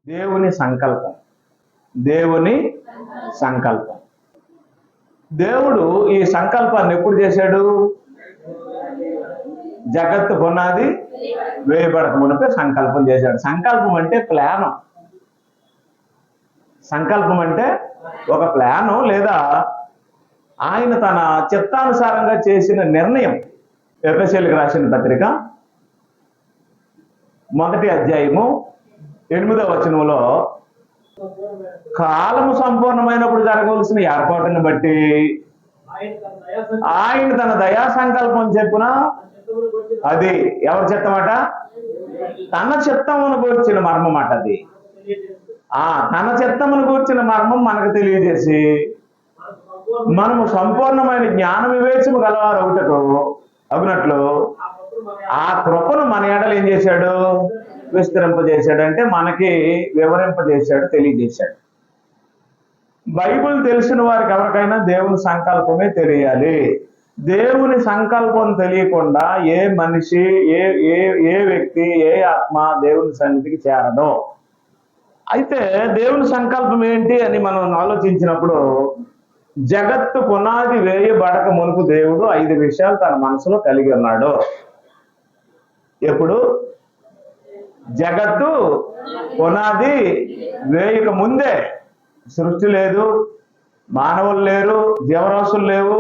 దేవుని సంకల్పం. దేవుని సంకల్పం. దేవుడు ఈ సంకల్పాన్ని ఎప్పుడు చేశాడు? జగత్తు పునాది వేయబడక మునిపే సంకల్పం చేశాడు. సంకల్పం అంటే ప్లాను. సంకల్పం అంటే ఒక ప్లాను లేదా ఆయన తన చిత్తానుసారంగా చేసిన నిర్ణయం. ఎఫెసీయులకు రాసిన పత్రిక 1వ అధ్యాయము 8వ వచనంలో కాలము సంపూర్ణమైనప్పుడు జరగవలసిన ఏర్పాటును బట్టి ఆయన తన దయా సంకల్పం చెప్పున, అది ఎవరి చిత్తమాట? తన చిత్తమును గూర్చిన మర్మం అట. అది తన చిత్తమును గూర్చిన మర్మం మనకు తెలియజేసి మనము సంపూర్ణమైన జ్ఞాన వివేచము గలవారు అవునట్లు ఆ కృపను మన ఎడలు ఏం చేశాడు? విస్తరింపజేశాడు. అంటే మనకి వివరింపజేశాడు, తెలియజేశాడు. బైబిల్ తెలిసిన వారికి ఎవరికైనా దేవుని సంకల్పమే తెలియాలి. దేవుని సంకల్పం తెలియకుండా ఏ మనిషి, ఏ వ్యక్తి, ఏ ఆత్మ దేవుని సన్నిధికి చేరదు. అయితే దేవుని సంకల్పం ఏంటి అని మనం ఆలోచించినప్పుడు, జగత్తు పునాది వేయబడక మునుపు దేవుడు 5 విషయాలు తన మనసులో కలిగి ఉన్నాడు. ఎప్పుడు? జగత్తు పునాది వేయక ముందే. సృష్టి లేదు, మానవులు లేరు, జీవరాశులు లేవు,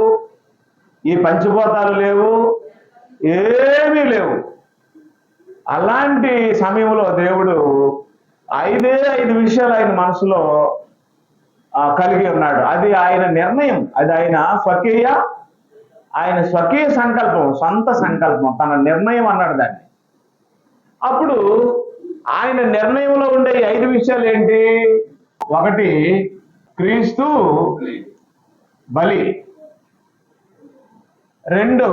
ఈ పంచభూతాలు లేవు, ఏమీ లేవు. అలాంటి సమయంలో దేవుడు 5 విషయాలు ఆయన మనసులో కలిగి ఉన్నాడు. అది ఆయన నిర్ణయం, అది ఆయన స్వకీయ సంకల్పం, సొంత సంకల్పం, తన నిర్ణయం అన్నాడు దాన్ని. అప్పుడు ఆయన నిర్ణయంలో ఉండే 5 విషయాలు ఏంటి? 1, క్రీస్తు బలి. 2,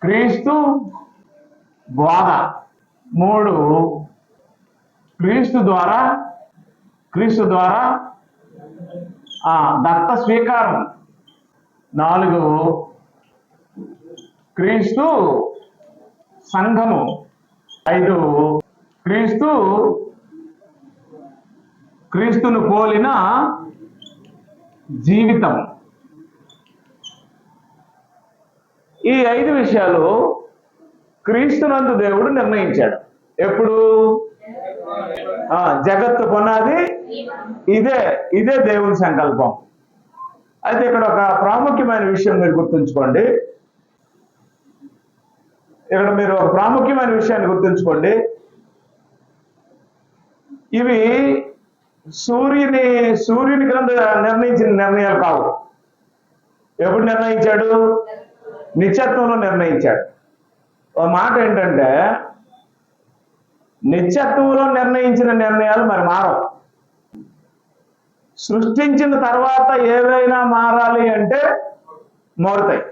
క్రీస్తు బోధ. 3, క్రీస్తు ద్వారా దత్త స్వీకారం. 4, క్రీస్తు సంఘము. 5, క్రీస్తును పోలిన జీవితం. ఈ 5 విషయాలు క్రీస్తునందు దేవుడు నిర్ణయించాడు. ఎప్పుడు? జగత్తు పునాది ఇదే దేవుని సంకల్పం. అయితే ఇక్కడ ఒక ప్రాముఖ్యమైన విషయం మీరు గుర్తుంచుకోండి. ఇవి సూర్యుని క్రింద నిర్ణయించిన నిర్ణయాలు కావు. ఎప్పుడు నిర్ణయించాడు? నిత్యత్వంలో నిర్ణయించాడు. ఒక మాట ఏంటంటే, నిత్యత్వంలో నిర్ణయించిన నిర్ణయాలు మరి మారవు. సృష్టించిన తర్వాత ఏవైనా మారాలి అంటే మారుతాయి.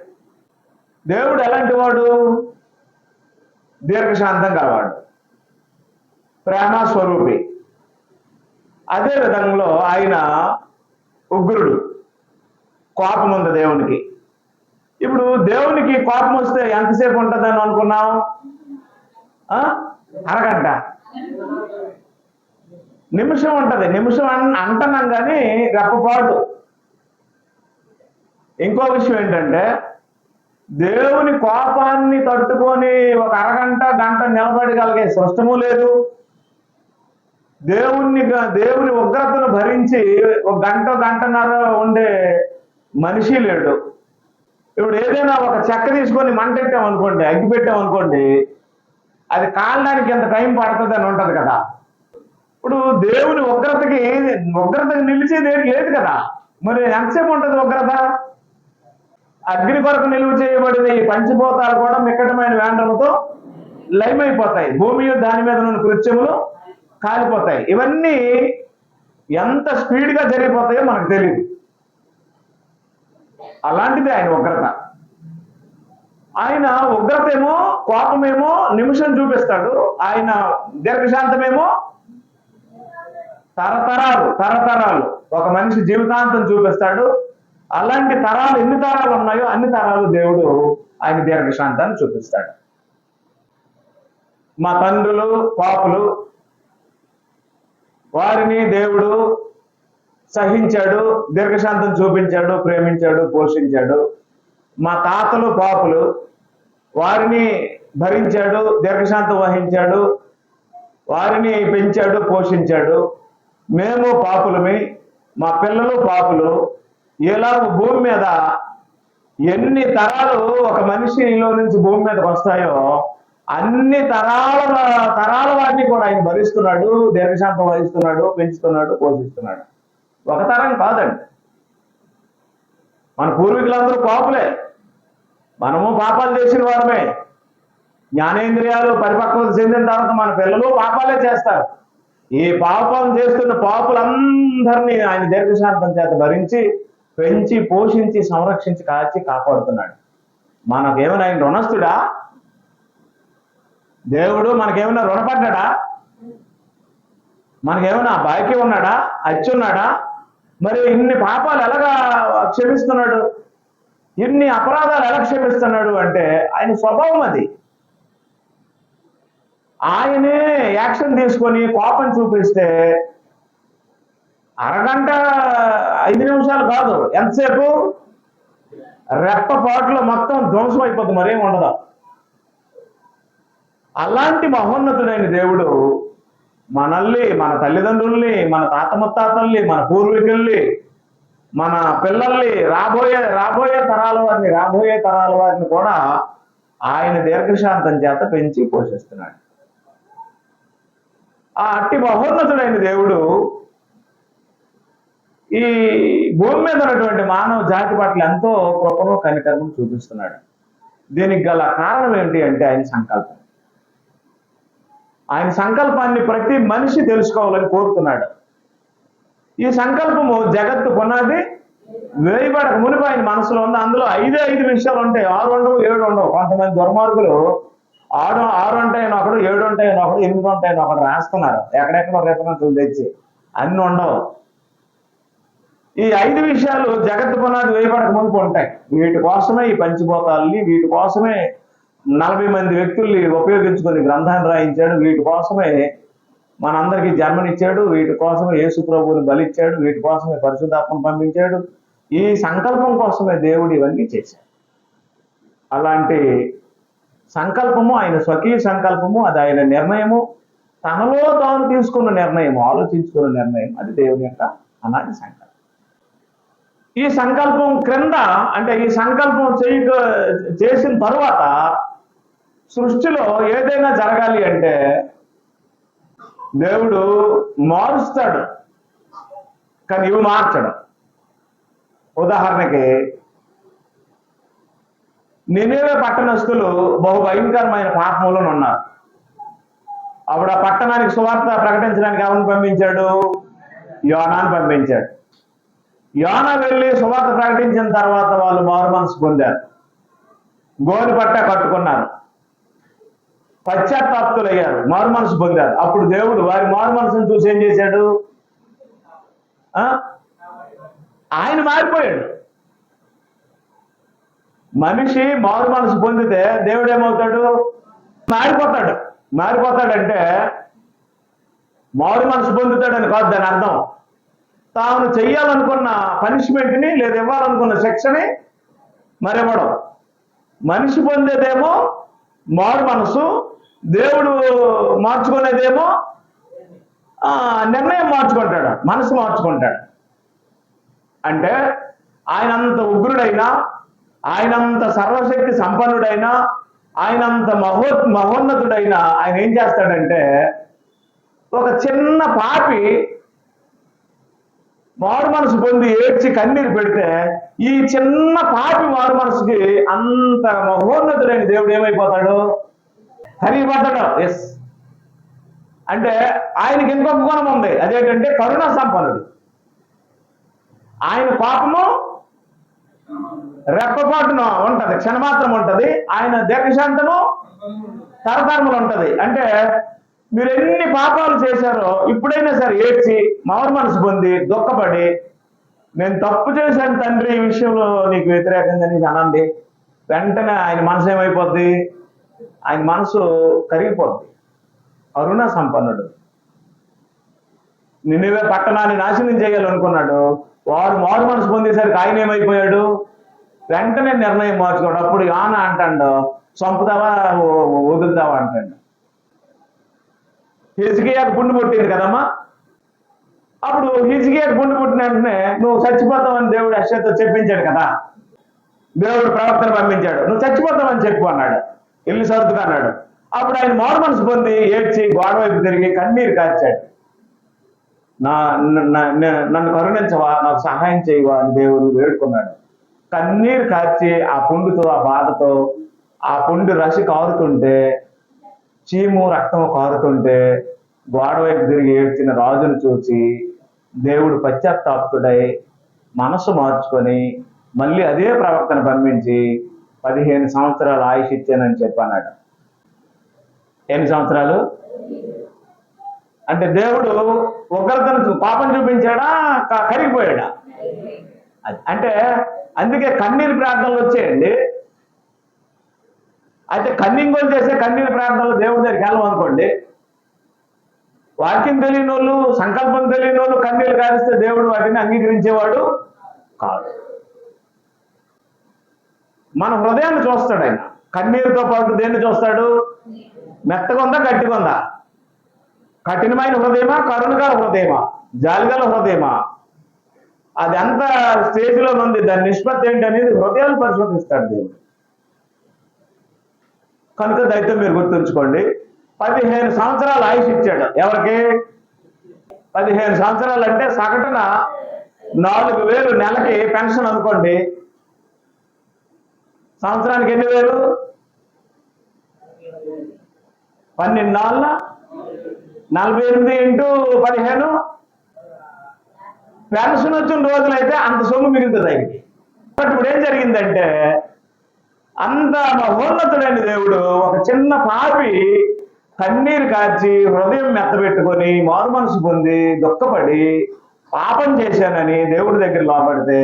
దేవుడు ఎలాంటి వాడు? దీర్ఘశాంతం గలవాడు, ప్రేమ స్వరూపి. అదే విధంలో ఆయన ఉగ్రుడు, కోపం ఉంది దేవునికి. ఇప్పుడు దేవునికి కోపం వస్తే ఎంతసేపు ఉంటుందని అనుకున్నాం? అరగంట, నిమిషం ఉంటుంది. నిమిషం అంటున్నాం కానీ రెప్పపాటు. ఇంకో విషయం ఏంటంటే, దేవుని కోపాన్ని తట్టుకొని ఒక అరగంట, గంట నిలబడగలిగే సృష్టము లేదు. దేవుని ఉగ్రతను భరించి ఒక గంటన్నర ఉండే మనిషి లేడు. ఇప్పుడు ఏదైనా ఒక చెక్క తీసుకొని మంట పెట్టామనుకోండి, అగ్గి పెట్టామనుకోండి, అది కాలడానికి ఎంత టైం పడుతుంది అని ఉంటుంది కదా. ఇప్పుడు దేవుని ఉగ్రతకి నిలిచేది ఏం లేదు కదా. మరి ఎంతసేపు ఉంటుంది ఉగ్రత? అగ్ని కొరకు నిలువ చేయబడిన ఈ పంచభూతాలు కూడా మిక్కటమైన వేండ్రముతో లయమైపోతాయి. భూమి దాని మీద ఉన్న కృత్యములు కాలిపోతాయి. ఇవన్నీ ఎంత స్పీడ్గా జరిగిపోతాయో మనకు తెలియదు. అలాంటిది ఆయన ఉగ్రత. ఆయన ఉగ్రతేమో, కోపమేమో నిమిషం చూపిస్తాడు. ఆయన దీర్ఘశాంతమేమో తరతరాలు ఒక మనిషి జీవితాంతం చూపిస్తాడు. అలాంటి తరాలు ఎన్ని తరాలు ఉన్నాయో అన్ని తరాలు దేవుడు ఆయన దీర్ఘశాంతాన్ని చూపిస్తాడు. మా తండ్రులు పాపులు, వారిని దేవుడు సహించాడు, దీర్ఘశాంతం చూపించాడు, ప్రేమించాడు, పోషించాడు. మా తాతలు పాపులు, వారిని భరించాడు, దీర్ఘశాంతం వహించాడు, వారిని పెంచాడు, పోషించాడు. మేము పాపులమి, మా పిల్లలు పాపులు. ఎలాగ భూమి మీద ఎన్ని తరాలు ఒక మనిషిలో నుంచి భూమి మీదకి వస్తాయో అన్ని తరాల వాటిని కూడా ఆయన భరిస్తున్నాడు, దీర్ఘశాంతం వహిస్తున్నాడు, పెంచుతున్నాడు, పోషిస్తున్నాడు. ఒక తరం కాదండి. మన పూర్వీకులందరూ పాపులే, మనము పాపాలు చేసిన వారమే. జ్ఞానేంద్రియాలు పరిపక్వత చెందిన తర్వాత మన పిల్లలు పాపాలే చేస్తారు. ఈ పాపం చేస్తున్న పాపులందరినీ ఆయన దీర్ఘశాంతం చేత భరించి, పెంచి, పోషించి, సంరక్షించి, కాచి, కాపాడుతున్నాడు. మనకేమైనా ఆయన రుణస్థుడా? దేవుడు మనకేమైనా రుణపడ్డా? మనకేమైనా బాకీ ఉన్నాడా? అచ్చి ఉన్నాడా? మరి ఇన్ని పాపాలు ఎలాగా క్షమిస్తున్నాడు? ఇన్ని అపరాధాలు ఎలా క్షమిస్తున్నాడు అంటే ఆయన స్వభావం అది. ఆయనే యాక్షన్ తీసుకొని కోపం చూపిస్తే అరగంట 5 నిమిషాలు కాదు, ఎంతసేపు? రెప్పపాటులో మొత్తం ధ్వంసం అయిపోతుంది, మరేం ఉండదు. అలాంటి మహోన్నతుడైన దేవుడు మనల్ని, మన తల్లిదండ్రుల్ని, మన తాత ముత్తాతల్ని, మన పూర్వీకుల్ని, మన పిల్లల్ని, రాబోయే తరాల వారిని కూడా ఆయన దీర్ఘశాంతం చేత పెంచి పోషిస్తున్నాడు. ఆ అట్టి మహోన్నతుడైన దేవుడు ఈ భూమి మీద ఉన్నటువంటి మానవ జాతి పట్ల ఎంతో కృపను, కనికరము చూపిస్తున్నాడు. దీనికి గల కారణం ఏంటి అంటే ఆయన సంకల్పం. ఆయన సంకల్పాన్ని ప్రతి మనిషి తెలుసుకోవాలని కోరుతున్నాడు. ఈ సంకల్పము జగత్తు పునాది వేయబడక మునిపి ఆయన మనసులో ఉంది. అందులో 5 విషయాలు ఉంటాయి, 6 ఉండవు, 7 ఉండవు. కొంతమంది దుర్మార్గులు 6 ఉంటాయని ఒకడు, 7 ఉంటాయని ఒకడు, 8 ఉంటాయని ఒకడు రాస్తున్నారు, ఎక్కడెక్కడో రిఫరెన్సులు తెచ్చి. అన్ని ఉండవు. ఈ 5 విషయాలు జగత్తు పునాది వేయబడక మునుపు ఉంటాయి. వీటి కోసమే ఈ పంచిభూతాలని, వీటి కోసమే 40 మంది వ్యక్తుల్ని ఉపయోగించుకొని గ్రంథాన్ని రాయించాడు. వీటి కోసమే మనందరికీ జన్మనిచ్చాడు. వీటి కోసమే యేసు ప్రభువుని బలిచ్చాడు. వీటి కోసమే పరిశుద్ధాత్మను పంపించాడు. ఈ సంకల్పం కోసమే దేవుడు ఇవన్నీ చేశాడు. అలాంటి సంకల్పము ఆయన స్వకీయ సంకల్పము, అది ఆయన నిర్ణయము, తనలో తాను తీసుకున్న నిర్ణయము, ఆలోచించుకున్న నిర్ణయం. అది దేవుని యొక్క అనాది సంకల్పం. ఈ సంకల్పం క్రింద అంటే ఈ సంకల్పం చేసిన తరువాత సృష్టిలో ఏదైనా జరగాలి అంటే దేవుడు మారుస్తాడు, కానీ ఇవి మార్చడం. ఉదాహరణకి నినివే పట్టణస్థులు బహు భయంకరమైన పాపంలో ఉన్నారు. అప్పుడు ఆ పట్టణానికి సువార్త ప్రకటించడానికి ఎవరిని పంపించాడు? యోనాను పంపించాడు. యోనా వెళ్ళి సువార్త ప్రకటించిన తర్వాత వాళ్ళు మారు మనసు పొందారు, గోని పట్ట కట్టుకున్నారు, పశ్చాత్తాప్తులయ్యారు, మారు మనసు పొందారు. అప్పుడు దేవుడు వారి మారు మనసును చూసి ఏం చేశాడు? ఆయన మారిపోయాడు. మనిషి మారు మనసు పొందితే దేవుడు ఏమవుతాడు? మారిపోతాడంటే మారు మనసు పొందుతాడని కాదు దాని అర్థం. తాను చెయ్యాలనుకున్న పనిష్మెంట్ని లేదా ఇవ్వాలనుకున్న శిక్షని మరివ్వడం. మనిషి పొందేదేమో మారు మనసు, దేవుడు మార్చుకునేదేమో నిర్ణయం మార్చుకుంటాడు, మనసు మార్చుకుంటాడు. అంటే ఆయనంత ఉగ్రుడైనా, ఆయనంత సర్వశక్తి సంపన్నుడైనా, ఆయనంత మహోన్నతుడైనా ఆయన ఏం చేస్తాడంటే ఒక చిన్న పాపి మారు మనసు పొంది ఏడ్చి కన్నీరు పెడితే ఈ చిన్న పాపి మారు మనసుకి అంత మహోన్నతుడైన దేవుడు ఏమైపోతాడు? కరిగిపోతాడు. ఎస్, అంటే ఆయనకి ఇంకొక గుణం ఉంది, అదేంటంటే కరుణా సంపన్నుడు. ఆయన పాపము రెప్పపాటున ఉంటది, క్షణమాత్రం ఉంటది. ఆయన దీర్ఘశాంతము తరతరములు ఉంటది. అంటే మీరు ఎన్ని పాపాలు చేశారో ఇప్పుడైనా సరే ఏడ్చి మారు మనసు పొంది దుఃఖపడి నేను తప్పు చేశాను తండ్రి, ఈ విషయంలో నీకు వ్యతిరేకంగా నీకు అనండి, వెంటనే ఆయన మనసు ఏమైపోద్ది? ఆయన మనసు కరిగిపోద్ది. కరుణ సంపన్నుడు. నినివే పట్టణాన్ని నాశనం చేయాలనుకున్నాడు. వాడు మారు మనసు పొందేసరికి ఆయన ఏమైపోయాడు? వెంటనే నిర్ణయం మార్చుకోడు. అప్పుడు ఆన అంటాడు, చంపుతావా వదులుతావా అంటాడు. హిజ్కియాకు పుండు పుట్టింది కదమ్మా. అప్పుడు హిజ్కియాకు పుండు పుట్టిన వెంటనే నువ్వు చచ్చిపోతావని దేవుడు యెషయాతో చెప్పించాడు కదా. దేవుడు ప్రవక్తను పంపించాడు, నువ్వు చచ్చిపోతావని చెప్పు అన్నాడు. ఇల్లు సర్దుకు అన్నాడు. అప్పుడు ఆయన మారు మనసు పొంది ఏడ్చి గోడ వైపు తిరిగి కన్నీరు కార్చాడు. నన్ను కరుణించవా, నాకు సహాయం చేయవా అని దేవుడు వేడుకున్నాడు. కన్నీరు కార్చి ఆ పుండుతో, ఆ బాధతో, ఆ పుండు రసి కారుతుంటే, చీము రక్తము కారుతుంటే గోడ వైపు తిరిగి ఏడ్చిన రాజును చూసి దేవుడు పశ్చాత్తాపుడై మనసు మార్చుకొని మళ్ళీ అదే ప్రవక్తను పంపించి 15 సంవత్సరాలు ఆయుష్ ఇచ్చానని చెప్పన్నాడు. ఎన్ని సంవత్సరాలు? అంటే దేవుడు ఉగ్రతను పాపం చూపించాడా, కరిగిపోయాడా? అంటే అందుకే కన్నీరు ప్రార్థనలు వచ్చాయండి. అయితే కన్నింగోలు చేసే కన్నీరు ప్రార్థనలు దేవుడి దగ్గరికి వెళ్ళమనుకోండి, వాక్యం తెలియని వాళ్ళు, సంకల్పం తెలియని వాళ్ళు కన్నీళ్ళు కారిస్తే దేవుడు వాటిని అంగీకరించేవాడు కాదు. మన హృదయాన్ని చూస్తాడు ఆయన. కన్నీరుతో పాటు దేన్ని చూస్తాడు? మెత్తగా ఉందా, గట్టిగా ఉందా? కఠినమైన హృదయమా, కరుణగల హృదయమా, జాలిగల హృదయమా? అది ఎంత స్టేజ్లో ఉంది, దాని నిష్పత్తి ఏంటి అనేది హృదయాన్ని పరిశోధిస్తాడు దేవుడు. కనుక దయతో మీరు గుర్తుంచుకోండి, 15 సంవత్సరాలు ఆయుష్ ఇచ్చాడు. ఎవరికి? 15 సంవత్సరాలు అంటే సగటున 4,000 నెలకి పెన్షన్ అనుకోండి. సంవత్సరానికి ఎన్ని వేలు? 12 నాళ్ళ 48 ఇంటూ 15. పెన్షన్ వచ్చిన రోజులైతే అంత సొమ్ము మిగులుతుంది ఆయనకి. ఇప్పుడు ఏం జరిగిందంటే, అంత మహోన్నతుడైన దేవుడు ఒక చిన్న పాపి కన్నీరు కార్చి హృదయం మెత్తబెట్టుకొని మారు మనసు పొంది దుఃఖపడి పాపం చేశానని దేవుడి దగ్గర లోపడితే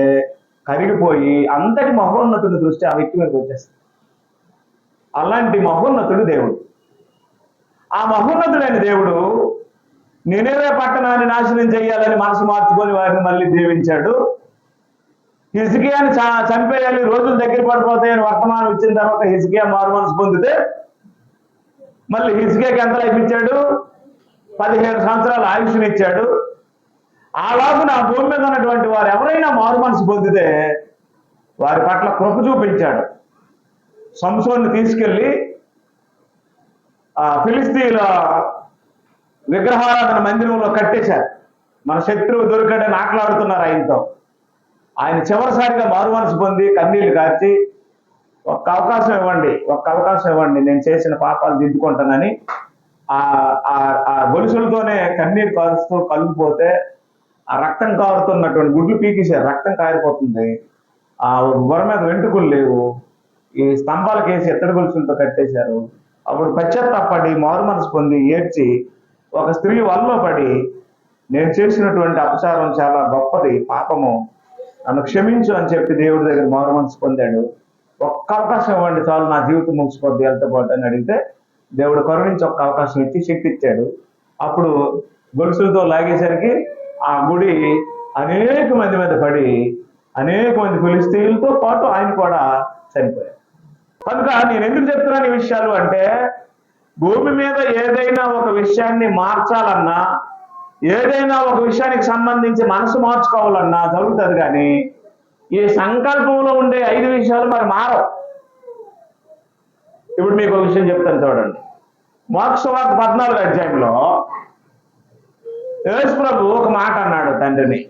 కరిగిపోయి అంతటి మహోన్నతుడి దృష్టి ఆ వ్యక్తి మీదకి వచ్చేస్తుంది. అలాంటి మహోన్నతుడు దేవుడు. ఆ మహోన్నతుడైన దేవుడు నినివే పట్టణాన్ని నాశనం చేయాలని మనసు మార్చుకొని వారిని మళ్ళీ దీవించాడు. హిజ్కియాని చంపేయాలి, రోజులు దగ్గర పడిపోతాయని వర్తమానం ఇచ్చిన తర్వాత హిజ్కియా మారు మనసు పొందితే మళ్ళీ హిజ్కియాకి ఎంత లైఫ్ ఇచ్చాడు? 15 సంవత్సరాల ఆయుష్ని ఇచ్చాడు. అలాగే నా భూమి మీద ఉన్నటువంటి వారు ఎవరైనా మారు మనసు పొందితే వారి పట్ల కృప చూపించాడు. సంసోన్ని తీసుకెళ్లి ఫిలిస్తీన్ల విగ్రహారాధన మందిరంలో కట్టేశారు. మన శత్రువు దొరికాడని ఆటలాడుతున్నారు ఆయనతో. ఆయన చివరిసారిగా మారు మనసు పొంది కన్నీళ్లు కార్చి ఒక్క అవకాశం ఇవ్వండి, నేను చేసిన పాపాలు దిద్దుకుంటానని ఆ గొలుసులతోనే కన్నీరు కారుస్తూ కలుగుపోతే ఆ రక్తం కారుతున్నటువంటి గుడ్లు పీకేశారు. రక్తం కారిపోతుంది. ఆ బుర్ర మీద వెంట్రుకలు లేవు. ఈ స్తంభాలకు వేసి ఎత్తడి గొలుసులతో కట్టేశారు. అప్పుడు పశ్చాత్తాపడి మారు మనసు పొంది ఏడ్చి ఒక స్త్రీ వలలో పడి, నేను చేసినటువంటి అపచారం చాలా గొప్పది, పాపము, నన్ను క్షమించు అని చెప్పి దేవుడి దగ్గర మారు మనసు పొందాడు. ఒక్క అవకాశం ఇవ్వండి చాలు, నా జీవితం ముగిసిపోద్ది వెళ్తా పాటు అని అడిగితే దేవుడు కరుణించి ఒక్క అవకాశం ఇచ్చి శక్తి ఇచ్చాడు. అప్పుడు గొలుసులతో లాగేసరికి ఆ గుడి అనేక మంది మీద పడి అనేక మంది ఫిలిస్తీయులతో పాటు ఆయన కూడా చనిపోయారు. కనుక నేను ఎందుకు చెప్తున్నాను ఈ విషయాలు అంటే, భూమి మీద ఏదైనా ఒక విషయాన్ని మార్చాలన్నా, ఏదైనా ఒక విషయానికి సంబంధించి మనసు మార్చుకోవాలన్నా జరుగుతుంది. కానీ ఈ సంకల్పంలో ఉండే 5 విషయాలు మరి మారవు. ఇప్పుడు మీకు ఒక విషయం చెప్తాను చూడండి. మార్కు సువార్త 14వ అధ్యాయంలో యేసు ప్రభు ఒక మాట అన్నాడు తండ్రిని.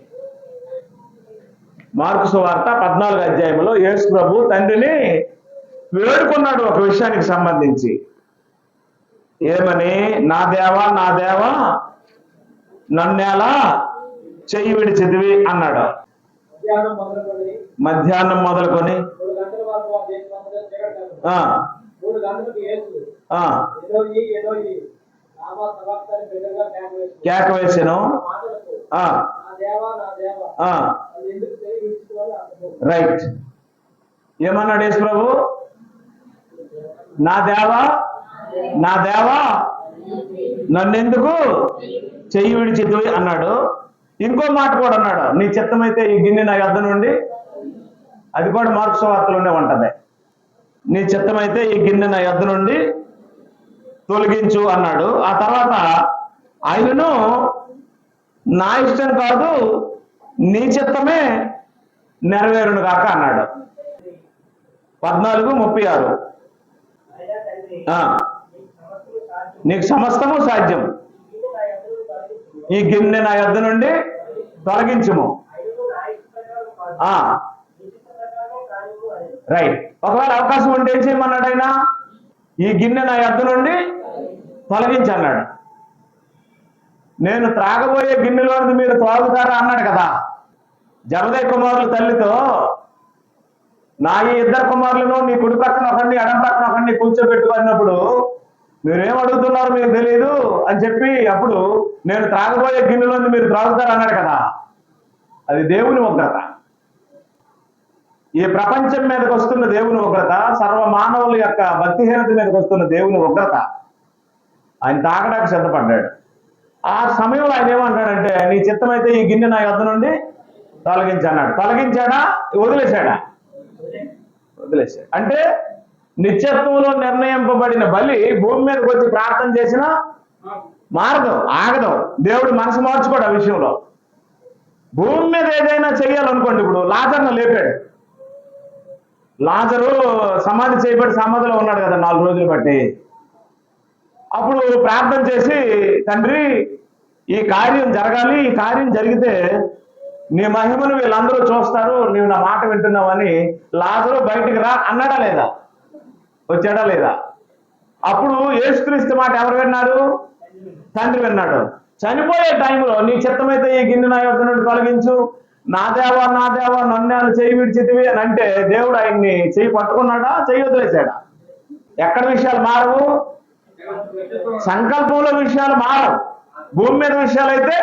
మార్కు సువార్త 14వ అధ్యాయంలో యేసు ప్రభు తండ్రిని వేడుకున్నాడు ఒక విషయానికి సంబంధించి. ఏమని? నా దేవా, నా దేవా, నన్నేలా చెయ్యి విడిచితివి అన్నాడు. మధ్యాహ్నం మొదలుకొని కేక వేసాను. రైట్. ఏమన్నాడు యేసు ప్రభు? నా దేవా, నా దేవా, నన్నెందుకు చెయ్యి విడిచితివి అన్నాడు. ఇంకో మాట కూడా అన్నాడు, నీ చిత్తమైతే ఈ గిన్నె నా యొద్ద నుండి, అది కూడా మార్కు సువార్తలోనే ఉంటది, నీ చిత్తమైతే ఈ గిన్నె నా యొద్ద నుండి తొలగించు అన్నాడు. ఆ తర్వాత ఆయనను నా ఇష్టం కాదు నీ చిత్తమే నెరవేరును గాక అన్నాడు. 14:36 నీకు సమస్తము సాధ్యం, ఈ గిన్నె నా యొద్ద నుండి తొలగించుము. రైట్. ఒకవేళ అవకాశం ఉంటే ఏం చేయమన్నాడు ఆయన? ఈ గిన్నె నా యొద్ద నుండి తొలగించన్నాడు. నేను త్రాగబోయే గిన్నెలోని మీరు త్రాగుతారా అన్నాడు కదా. జబదయి కుమారుల తల్లితో, నా ఈ ఇద్దరు కుమారులను నీ కుడి పక్కన ఒకరిని ఎడం పక్కన ఒకరిని కూర్చోబెట్టుకున్నప్పుడు మీరేం అడుగుతున్నారో మీకు తెలియదు అని చెప్పి, అప్పుడు నేను త్రాగబోయే గిన్నెలోని మీరు త్రాగుతారు అన్నాడు కదా. అది దేవుని ఉగ్రత. ఈ ప్రపంచం మీదకి వస్తున్న దేవుని ఉగ్రత, సర్వ మానవుల యొక్క భక్తిహీనత మీదకి వస్తున్న దేవుని ఉగ్రత. ఆయన తాగడానికి సిద్ధపడ్డాడు. ఆ సమయంలో ఆయన ఏమంటాడంటే, నీ చిత్తమైతే ఈ గిన్నె నా యొద్ద నుండి తొలగించన్నాడు. తొలగించాడా? వదిలేశాడా? వదిలేశాడు. అంటే నిత్యత్వంలో నిర్ణయింపబడిన బలి భూమి మీదకి వచ్చి ప్రార్థన చేసినా మారదు, ఆగదు. దేవుడు మనసు మార్చుకోడు ఆ విషయంలో. భూమి మీద ఏదైనా చెయ్యాలనుకోండి, ఇప్పుడు లాజర్ను లేపాడు. లాజరు సమాధి చేయబడి సమాధిలో ఉన్నాడు కదా 4 రోజులు బట్టి. అప్పుడు ప్రార్థన చేసి, తండ్రి ఈ కార్యం జరగాలి, ఈ కార్యం జరిగితే నీ మహిమను వీళ్ళందరూ చూస్తారు, నీవు నా మాట వింటున్నావని లాజరు బయటికి రా అన్నాడా లేదా? వచ్చాడా లేదా? అప్పుడు యేసుక్రీస్తు మాట ఎవరు విన్నారు? తండ్రి విన్నాడు. చనిపోయే టైంలో నీ చిత్తమైతే ఈ గిన్నె నా యొద్ద నుండి తొలగించు, నా దేవా నన్ను చేయి విడిచితివి అని అంటే దేవుడు ఆయన్ని చెయ్యి పట్టుకున్నాడా? చెయ్యి వదిలేశాడా? ఎక్కడ విషయాలు మారవు? సంకల్పంలో విషయాలు మారవు, భూమి మీద విషయాలు అయితే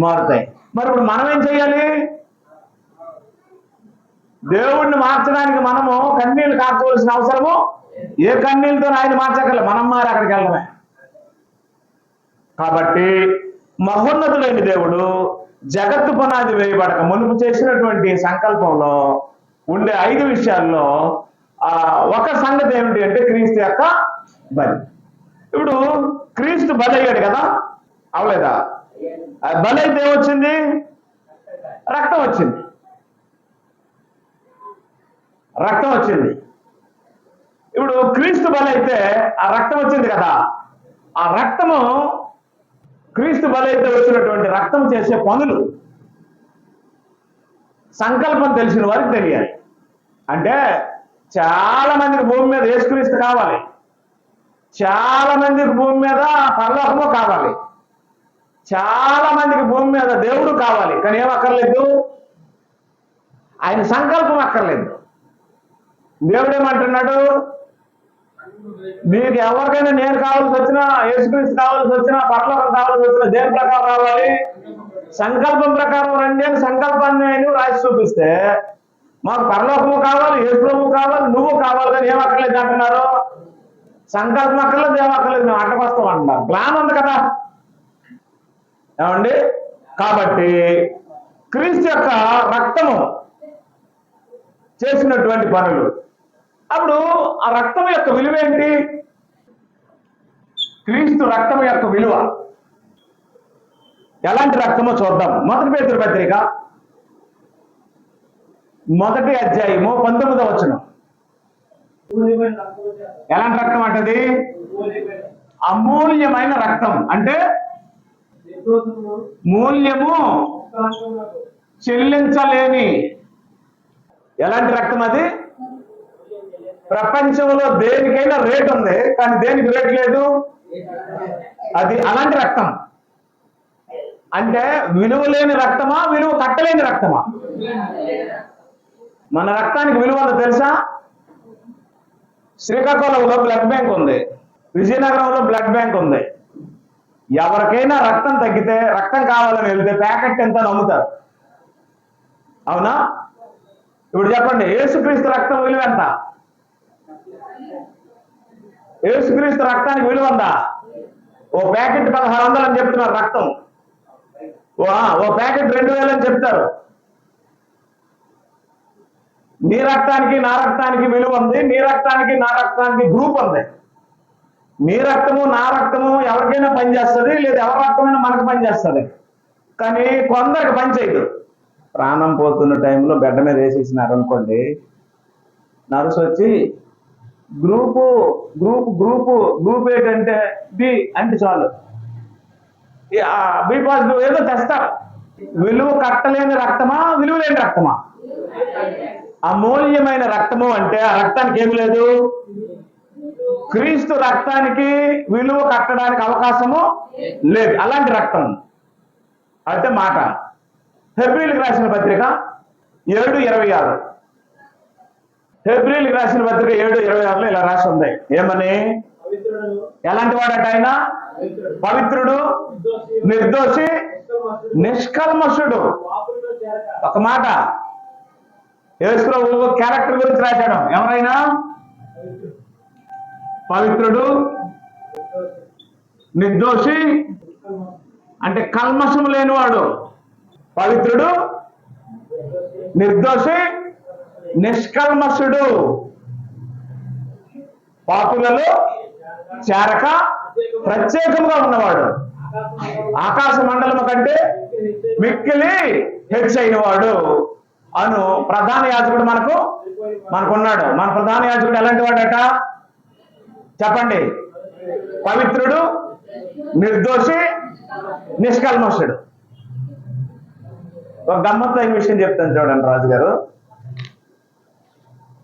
మారుతాయి. మరి ఇప్పుడు మనం ఏం చెయ్యాలి? దేవుణ్ణి మార్చడానికి మనము కన్నీళ్లు కార్చవలసిన అవసరము, ఏ కన్నీళ్ళతో ఆయన మార్చగల, మనం మారి అక్కడికి వెళ్ళడమే. కాబట్టి మహోన్నతుడైన దేవుడు జగత్తు పునాది వేయబడక మునుపు చేసినటువంటి సంకల్పంలో ఉండే 5 విషయాల్లో ఒక సంగతి ఏమిటి అంటే క్రీస్తు యొక్క బలి. ఇప్పుడు క్రీస్తు బలి అయ్యాడు కదా, అవలేదా? బలి అయితే ఏమొచ్చింది? రక్తం వచ్చింది. రక్తం వచ్చింది. ఇప్పుడు క్రీస్తు బలి అయితే ఆ రక్తం వచ్చింది కదా, ఆ రక్తము, క్రీస్తు బలి అయితే వచ్చినటువంటి రక్తం చేసే పనులు సంకల్పం తెలిసిన వారికి తెలియాలి. అంటే చాలా మందికి భూమి మీద యేసుక్రీస్తు కావాలి, చాలా మందికి భూమి మీద పరలోకము కావాలి, చాలా మందికి భూమి మీద దేవుడు కావాలి. కానీ ఏం అక్కర్లేదు? ఆయన సంకల్పం అక్కర్లేదు. దేవుడు ఏమంటున్నాడు? మీకు ఎవరికైనా నేను కావాల్సి వచ్చినా, యేసుక్రీస్తు కావాల్సి వచ్చినా, పరలోకం కావాల్సి వచ్చినా దేని ప్రకారం రావాలి? సంకల్పం ప్రకారం రండి అని సంకల్పాన్ని ఆయన రాసి చూపిస్తే, మాకు పరలోకము కావాలి, యేసుప్రభువు కావాలి, నువ్వు కావాలి, కానీ ఏం అక్కర్లేదు అంటున్నారు? సంకల్పం అక్కర్లేదు, ఏం అక్కర్లేదు, మేము అడ్డకొస్తాం అంటున్నారు. ప్లాన్ ఉంది కదా ఏమండి? కాబట్టి క్రీస్తు యొక్క రక్తము చేసినటువంటి పనులు. అప్పుడు ఆ రక్తం యొక్క విలువ ఏంటి? క్రీస్తు రక్తం యొక్క విలువ ఎలాంటి రక్తమో చూద్దాం. 1 పేతురు పత్రిక 1వ అధ్యాయము 19వ వచనం. ఎలాంటి రక్తం అంటది? అమూల్యమైన రక్తం. అంటే మూల్యము చెల్లించలేని ఎలాంటి రక్తం అది? ప్రపంచంలో దేనికైనా రేట్ ఉంది, కానీ దేనికి రేట్ లేదు. అది అలాంటి రక్తం. అంటే విలువ లేని రక్తమా, విలువ కట్టలేని రక్తమా? మన రక్తానికి విలువ ఉందో తెలుసా? శ్రీకాకుళంలో బ్లడ్ బ్యాంక్ ఉంది, విజయనగరంలో బ్లడ్ బ్యాంక్ ఉంది. ఎవరికైనా రక్తం తగ్గితే, రక్తం కావాలని వెళ్తే ప్యాకెట్ ఎంత నమ్ముతారు, అవునా? ఇప్పుడు చెప్పండి, యేసుక్రీస్తు రక్తం విలువ ఎంత? యేసుక్రీస్తు రక్తానికి విలువ ఉందా? ఓ ప్యాకెట్ 1600 అని చెప్తున్నారు రక్తం. ఓ ప్యాకెట్ 2000 అని చెప్తారు. నీ రక్తానికి నా రక్తానికి విలువ ఉంది, నీ రక్తానికి నా రక్తానికి గ్రూప్ ఉంది. నీ రక్తము నా రక్తము ఎవరికైనా పనిచేస్తుంది, లేదా ఎవరి రక్తమైనా మనకు పనిచేస్తుంది. కానీ కొందరికి పని చేయదు. ప్రాణం పోతున్న టైంలో బెడ్ మీద వేసేసినారు అనుకోండి, నర్సు వచ్చి గ్రూపు గ్రూప్ గ్రూపు గ్రూప్ ఏంటంటే బి అంటే చాలు, బి పాజిటివ్ ఏదో తెస్తారు. విలువ కట్టలేని రక్తమా, విలువ లేని రక్తమా? అమూల్యమైన రక్తము అంటే ఆ రక్తానికి ఏమి లేదు. క్రీస్తు రక్తానికి విలువ కట్టడానికి అవకాశము లేదు, అలాంటి రక్తం. అయితే మాట హెబ్రీలకు రాసిన పత్రిక 7:26, హెబ్రీలకు రాసిన పత్రిక 7:26లో ఇలా రాసి ఉంది. ఏమని? ఎలాంటి వాడట ఆయన? పవిత్రుడు, నిర్దోషి, నిష్కల్మషుడు. ఒక మాట యేసు ప్రభువు క్యారెక్టర్ గురించి రాశాడు. ఎవరైనా పవిత్రుడు, నిర్దోషి అంటే కల్మషం లేనివాడు. పవిత్రుడు, నిర్దోషి, నిష్కల్మషుడు, పాపులలో చేరక ప్రత్యేకంగా ఉన్నవాడు, ఆకాశ మండలము కంటే మిక్కిలి హెచ్చైన వాడు అను ప్రధాన యాజకుడు మనకున్నాడు. మన ప్రధాన యాజకుడు ఎలాంటి వాడట చెప్పండి? పవిత్రుడు, నిర్దోషి, నిష్కల్మషుడు. ఒక గమ్మత్తైన విషయం చెప్తాను చూడండి రాజుగారు.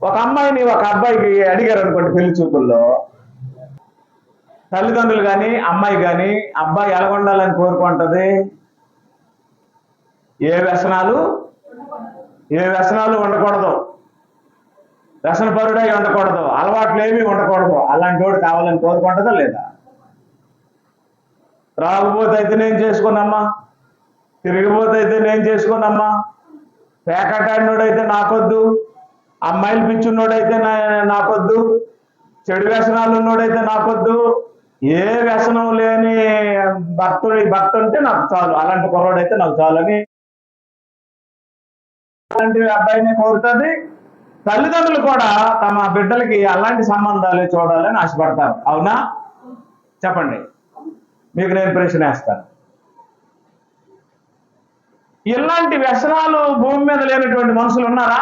ఒక అమ్మాయిని ఒక అబ్బాయికి అడిగారు అనుకోండి పెళ్లి చూపుల్లో, తల్లిదండ్రులు కానీ అమ్మాయి కానీ అబ్బాయి ఎలా ఉండాలని కోరుకుంటది? ఏ వ్యసనాలు ఉండకూడదు, వ్యసనపరుడై ఉండకూడదు, అలవాట్లు ఏమీ ఉండకూడదు, అలాంటి వాడు కావాలని కోరుకుంటుందా లేదా? త్రాగుబోతే అయితే నేను చేసుకున్నామ్మా, తిరిగిపోతే అయితే నేను చేసుకున్నామ్మా, పేకటాడినోడైతే నాకొద్దు, అమ్మాయిలు పిచ్చున్నోడైతే నాకొద్దు, చెడు వ్యసనాలు ఉన్నోడైతే నాకొద్దు, ఏ వ్యసనం లేని భర్త ఉంటే నాకు చాలు, అలాంటి కుర్రోడైతే నాకు చాలు అని అలాంటి అబ్బాయిని కోరుతుంది. తల్లిదండ్రులు కూడా తమ బిడ్డలకి అలాంటి సంబంధాలే చూడాలని ఆశపడతారు. అవునా? చెప్పండి. మీకు నేను ప్రశ్న వేస్తాను. ఇలాంటి వ్యసనాలు భూమి మీద లేనటువంటి మనుషులు ఉన్నారా?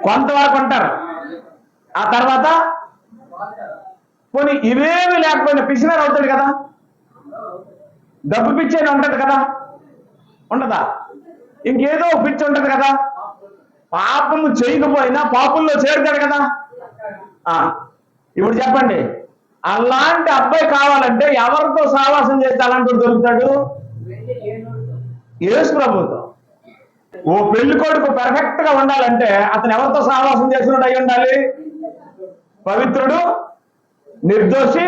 కొంతవరకు ఉంటారు. ఆ తర్వాత కొన్ని ఇవేమి లేకపోయినా పిచ్చినారు అవుతాడు కదా, డబ్బు పిచ్చి అని ఉంటది కదా, ఉండదా? ఇంకేదో పిచ్చి ఉంటది కదా, పాపము చేయకపోయినా పాపుల్లో చేరుతాడు కదా. ఇప్పుడు చెప్పండి, అలాంటి అబ్బాయి కావాలంటే ఎవరితో సావాసం చేస్తే అలాంటి దొరుకుతాడు? యేసు ప్రభుతో. ఓ పెళ్లి కొడుకు పెర్ఫెక్ట్ గా ఉండాలంటే అతను ఎవరితో సహవాసం చేసినట్టు అయి ఉండాలి? పవిత్రుడు, నిర్దోషి,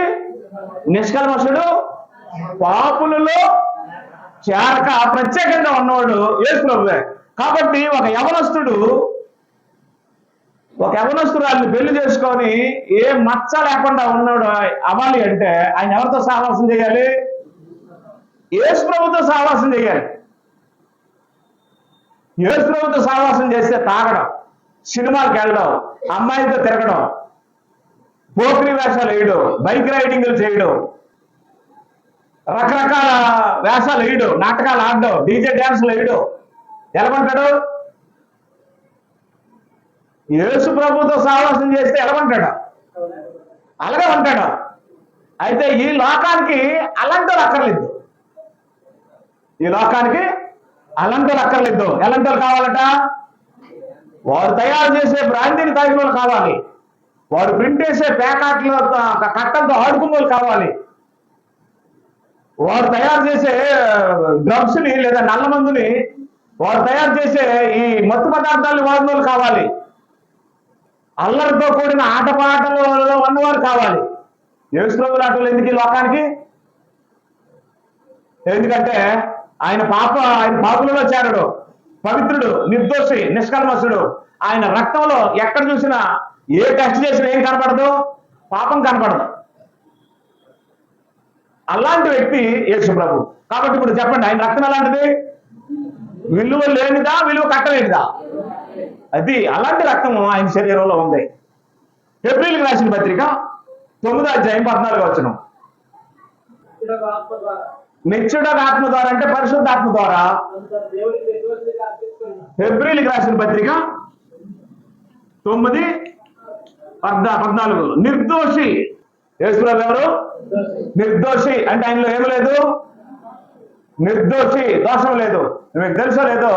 నిష్కల్మషుడు, పాపులలో చేరక ప్రత్యేకంగా ఉన్నవాడు యేసు ప్రభువే. కాబట్టి ఒక యవనస్తురాల్ని పెళ్లి చేసుకొని ఏ మచ్చ లేకుండా ఉన్నాడు అవ్వాలి అంటే ఆయన ఎవరితో సహవాసం చేయాలి? యేసు ప్రభుతో సహవాసం చేయాలి. యేసు ప్రభుతో సహవాసం చేస్తే తాగడం, సినిమాలకు వెళ్ళడం, అమ్మాయిలతో తిరగడం, పోకిరి వేషాలు వేయడం, బైక్ రైడింగ్లు చేయడం, రకరకాల వేషాలు వేయడం, నాటకాలు ఆడడం, డీజే డ్యాన్సులు వేయడం, ఎలాగంటాడు? యేసు ప్రభుతో సహవాసం చేస్తే ఎలాగంటాడు? అలాగే ఉంటాడు. అయితే ఈ లోకానికి అలాంటి అక్కర్లేదు. ఈ లోకానికి అలాంటి అక్కర్లేదు. ఎలాంటి కావాలట? వారు తయారు చేసే బ్రాండీని తాగిన వాళ్ళు కావాలి, వారు ప్రింట్ చేసే ప్యాకెట్లు కట్టంతో ఆడుకునే వాళ్ళు కావాలి, వారు తయారు చేసే డ్రగ్స్ ని లేదా నల్ల మందుని వారు తయారు చేసే ఈ మత్తు పదార్థాలను వాడిన వాళ్ళు కావాలి, అల్లరితో కూడిన ఆటపాటలలో ఉన్నవారు కావాలి. యేసు ప్రభువు ఆటలు ఎందుకు ఈ లోకానికి? ఎందుకంటే ఆయన పాపులలో చేరడు, పవిత్రుడు, నిర్దోషి, నిష్కల్మషుడు. ఆయన రక్తంలో ఎక్కడ చూసినా ఏ టెస్ట్ చేసినా ఏం కనపడదు? పాపం కనపడదు. అలాంటి వ్యక్తి యేసు ప్రభు. కాబట్టి ఇప్పుడు చెప్పండి, ఆయన రక్తం ఎలాంటిది? విలువ లేనిదా, విలువ కట్టలేనిదా? అది అలాంటి రక్తము ఆయన శరీరంలో ఉంది. హెబ్రీయులకు రాసిన పత్రిక 9వ అధ్యాయం 14వ వచనం. నిత్యుడొక ఆత్మ ద్వారా అంటే పరిశుద్ధాత్మ ద్వారా. హెబ్రీయులకు రాసిన పత్రిక 9:14 నిర్దోషి. యేసుప్రభు ఎవరు? నిర్దోషి అంటే ఆయనలో ఏమి లేదు, నిర్దోషి, దోషం లేదు. మీకు తెలుసో లేదో,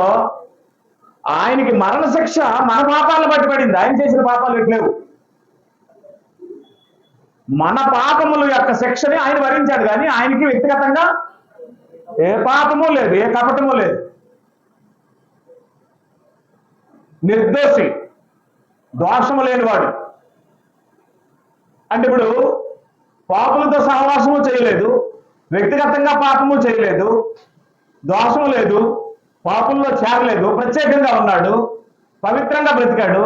ఆయనకి మరణ శిక్ష మన పాపాలను బట్టి పడింది, ఆయన చేసిన పాపాలు లేవు. మన పాపముల యొక్క శిక్షని ఆయన భరించాడు, కానీ ఆయనకి వ్యక్తిగతంగా ఏ పాపము లేదు, ఏ కపటము లేదు. నిర్దోషి, దోషము లేనివాడు. అంటే ఇప్పుడు పాపులతో సహవాసము చేయలేదు, వ్యక్తిగతంగా పాపము చేయలేదు, దోషము లేదు, పాపుల్లో చేరలేదు, ప్రత్యేకంగా ఉన్నాడు, పవిత్రంగా బ్రతికాడు,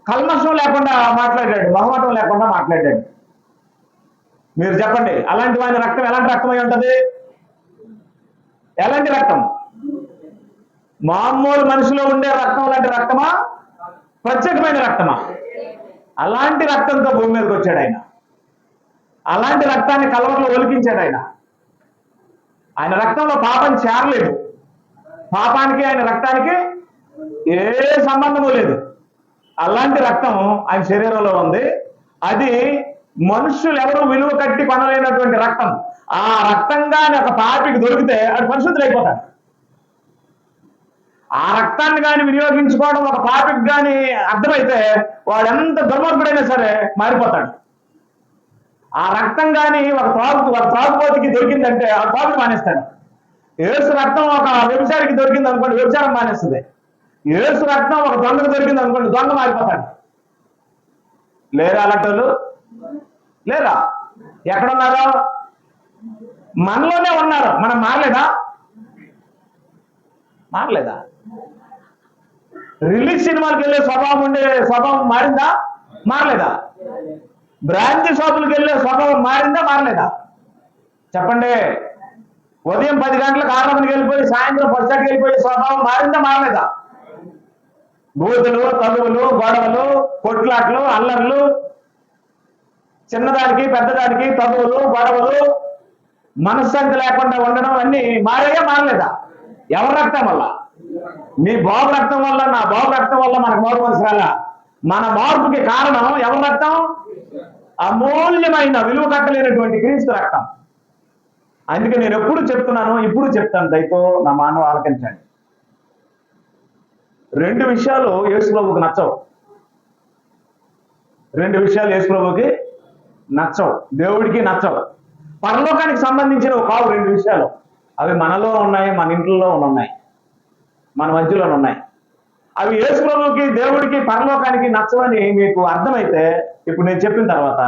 కల్మషం లేకుండా మాట్లాడాడు, మొహమాటం లేకుండా మాట్లాడాడు. మీరు చెప్పండి, అలాంటి వాని రక్తం ఎలాంటి రక్తమై ఉంటది? ఎలాంటి రక్తం? మామూలు మనిషిలో ఉండే రక్తం లాంటి రక్తమా? ప్రత్యేకమైన రక్తమా? అలాంటి రక్తంతో భూమి మీదకి వచ్చాడు ఆయన. అలాంటి రక్తాన్ని కలవరలో ఒలికించాడు ఆయన. ఆయన రక్తంలో పాపం చేరలేదు, పాపానికి ఆయన రక్తానికి ఏ సంబంధము లేదు. అలాంటి రక్తం ఆయన శరీరంలో ఉంది. అది మనుషులు ఎవరు విలువ కట్టి కొనలేనటువంటి రక్తం. ఆ రక్తంగా ఒక పాపికి దొరికితే అది పరిశుద్ధులైపోతాడు. ఆ రక్తాన్ని కానీ వినియోగించుకోవడం ఒక పాపికి కానీ అర్థమైతే వాడు ఎంత దుర్మార్గుడైనా సరే మారిపోతాడు. ఆ రక్తం కానీ ఒక త్రాగుబోతుకి దొరికిందంటే ఆ త్రాగు మానేస్తాడు. యేసు రక్తం ఒక వ్యభిచారికి దొరికింది అనుకోండి, వ్యభిచారం మానేస్తుంది. యేసు రక్తం ఒక దొంగకు దొరికింది అనుకోండి, దొంగ మారిపోతాడు. లేరా అలాంటి లేరా? ఎక్కడున్నారో మనలోనే ఉన్నారు. మనం మారలేదా? రిలీజ్ సినిమాలకు వెళ్ళే స్వభావం ఉండే స్వభావం మారిందా? మారలేదా? బ్రాంచ్ షాపులకు వెళ్ళే స్వభావం మారిందా? మారలేదా? చెప్పండి. ఉదయం 10 గంటలకు ఆరాధనకి వెళ్ళిపోయి సాయంత్రం 10 వెళ్ళిపోయే స్వభావం మారిందా? మారలేదా? బూతులు, తగువులు, గొడవలు, కొట్లాట్లు, అల్లర్లు, చిన్నదానికి పెద్దదానికి తగువులు, గొడవలు, మనశ్శాంతి లేకుండా ఉండడం అన్ని మారాయా? మారలేదా? ఎవరి రక్తం వల్ల? మీ బాబు రక్తం వల్ల, నా బాబు రక్తం వల్ల మనకు మార్పు అవసరాల. మన మార్పుకి కారణం ఎవరి రక్తం? అమూల్యమైన విలువ కట్టలేనటువంటి క్రీస్తు రక్తం. అందుకే నేను ఎప్పుడు చెప్తున్నాను, ఇప్పుడు చెప్తాను, దయతో నా మానవ ఆలకించండి. 2 విషయాలు యేసుప్రభువుకి నచ్చవు. 2 విషయాలు యేసుప్రభువుకి నచ్చవు, దేవుడికి నచ్చవు. పరలోకానికి సంబంధించినవి కావు 2 విషయాలు. అవి మనలో ఉన్నాయి, మన ఇంట్లో ఉన్నాయి, మన మధ్యలో ఉన్నాయి. అవి యేసుప్రభువుకి, దేవుడికి, పరలోకానికి నచ్చవని మీకు అర్థమైతే ఇప్పుడు నేను చెప్పిన తర్వాత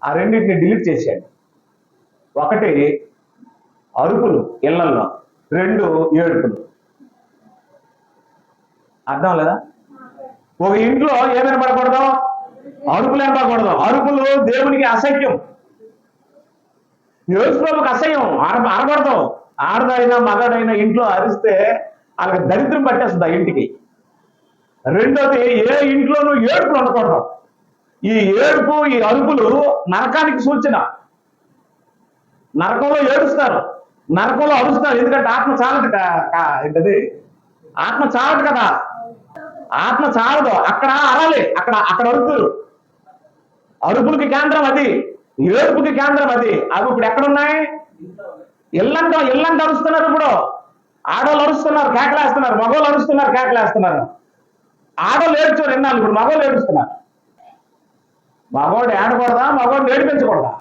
ఆ రెండింటిని డిలీట్ చేసేయండి. 1 అరుపులు ఇళ్లల్లో, 2 ఏడుపులు. అర్థం లేదా? ఒక ఇంట్లో ఏం వినపడకూడదు? అరుపులు వినపడకూడదు. అరుపులు దేవునికి అసహ్యం, యేసుప్రభువుకి అసహ్యం. అరకూడదు. ఆడదైనా మగాడైనా ఇంట్లో అరిస్తే వాళ్ళకి దరిద్రం పట్టేస్తుంది ఆ ఇంటికి. 2వది, ఏ ఇంట్లోనూ ఏడుపులు ఉండకూడదు. ఈ ఏడుపు, ఈ అరుపులు నరకానికి సూచన. నరకంలో ఏడుస్తారు, నరకంలో అరుస్తారు. ఎందుకంటే ఆత్మ చాలదు. ఏంటది? ఆత్మ చాలదు కదా. ఆత్మ చాలదు. అక్కడ అరాలి, అక్కడ అరుపులు. అరుపులకి కేంద్రం అది, ఏడుపుకి కేంద్రం అది. అవి ఇప్పుడు ఎక్కడున్నాయి? ఇల్లంతా అరుస్తున్నారు. ఇప్పుడు ఆడవాళ్ళు అరుస్తున్నారు, కేకలేస్తున్నారు. మగవాళ్ళు అరుస్తున్నారు, కేకలేస్తున్నారు. ఆడవాళ్ళు ఏడ్చారు ఎన్నాళ్ళు, ఇప్పుడు మగవాళ్ళు ఏడుస్తున్నారు. మగవాడు ఏడకూడదా? మగవాడిని ఏడిపించకూడదా?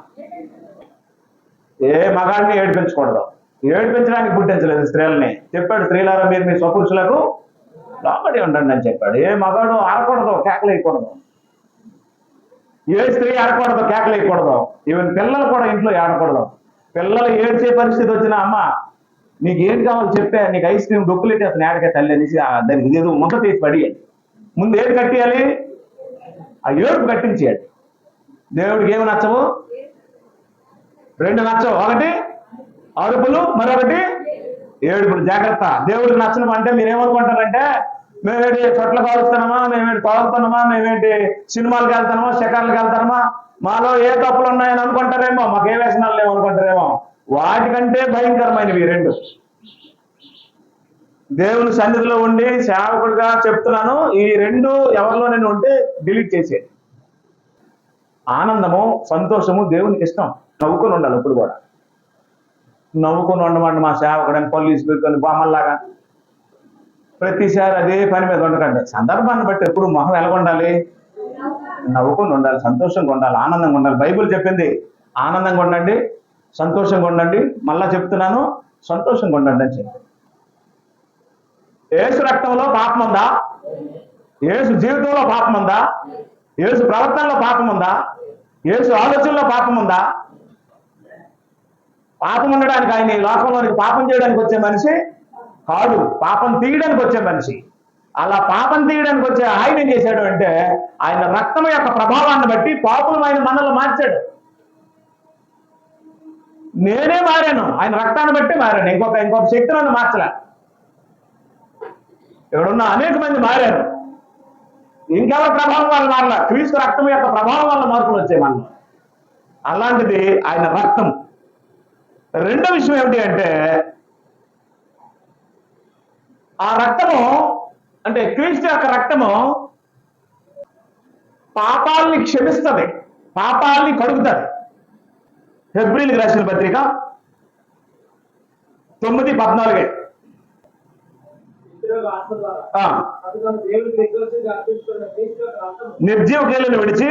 ఏ మగాడిని ఏడిపించకూడదు. ఏడిపించడానికి పుట్టించలేదు స్త్రీలని. చెప్పాడు, స్త్రీలారా మీరు మీ స్వపురుషులకు లోబడి ఉండండి అని చెప్పాడు. ఏ మగాడు అరకూడదు, కేకలేయకూడదు. ఏ స్త్రీ ఆడకూడదు, కేకలేయకూడదు. ఈవెన్ పిల్లలు కూడా ఇంట్లో ఆడకూడదు. పిల్లలు ఏడ్చే పరిస్థితి వచ్చిన, అమ్మ నీకు ఏం కావాలో చెప్పే, నీకు ఐస్ క్రీమ్ డొక్కులెట్టి అతను ఏడకే తల్లి అనేసి దానికి ఏదో ముద్ద తీసి పడియాలి. ముందు ఏది కట్టియాలి? ఆ ఏడుపు కట్టించేయాలి. దేవుడికి ఏమి నచ్చవు? రెండు నచ్చవు. ఒకటి అరుపులు, మరొకటి ఏడుపులు. జాగ్రత్త. దేవుడికి నచ్చడం అంటే మీరేమనుకుంటారంటే మేమేంటి చొట్ల కాలుస్తున్నామా, మేమేంటి తోలుతున్నామా, మేమేంటి సినిమాలకు వెళ్తామా, షికార్లకు వెళ్తామా, మాలో ఏ తప్పులు ఉన్నాయని అనుకుంటారేమో, మాకు ఏ వ్యసనాలు లేవు అనుకుంటారేమో. వాటికంటే భయంకరమైనవి రెండు. దేవుని సన్నిధిలో ఉండి సేవకుడిగా చెప్తున్నాను, ఈ రెండు ఎవరిలోనైనా ఉంటే డిలీట్ చేసేది. ఆనందము, సంతోషము దేవునికి ఇష్టం. నవ్వుకొని ఉండాలి. ఇప్పుడు కూడా నవ్వుకొని ఉండమండి మా సేవకుడని పోలీసు పెట్టుకొని బొమ్మల్లాగా ప్రతిసారి అదే పని మీద ఉండకండి. సందర్భాన్ని బట్టి ఎప్పుడు మొహం ఎలాగొండాలి? నవ్వుకొని ఉండాలి, సంతోషంగా ఉండాలి, ఆనందంగా ఉండాలి. బైబిల్ చెప్పింది ఆనందంగా ఉండండి, సంతోషంగా ఉండండి. మళ్ళా చెప్తున్నాను, సంతోషంగా ఉండండి అని చెప్పి. యేసు రక్తంలో పాపం ఉందా? యేసు జీవితంలో పాపం ఉందా? యేసు ప్రవర్తనలో పాపం ఉందా? యేసు ఆలోచనలో పాపం ఉందా? పాపం ఉండడానికి ఆయన ఈ లోకంలోనికి పాపం చేయడానికి వచ్చే మనిషి కాదు, పాపం తీయడానికి వచ్చే మనిషి. అలా పాపం తీయడానికి వచ్చే ఆయన ఏం చేశాడు అంటే ఆయన రక్తం యొక్క ప్రభావాన్ని బట్టి పాపులమైన మనల్ని మార్చాడు. నేనే మారాను, ఆయన రక్తాన్ని బట్టి మారాను. ఇంకొక శక్తి నన్ను మార్చలే. ఇక్కడున్న అనేక మంది మారారు. ఇంకెవరి ప్రభావం వల్ల మారల, క్రీస్తు రక్తం యొక్క ప్రభావం వల్ల మార్పులు వచ్చాయి మనలో. అలాంటిది ఆయన రక్తం. రెండో విషయం ఏమిటి అంటే ఆ రక్తము అంటే క్రీస్తు యొక్క రక్తము పాపాలని క్షమిస్తుంది, పాపాలని కడుగుతుంది. హెబ్రీయులకు రాసిన పత్రిక 9:14. నిర్జీవ క్రియలను విడిచి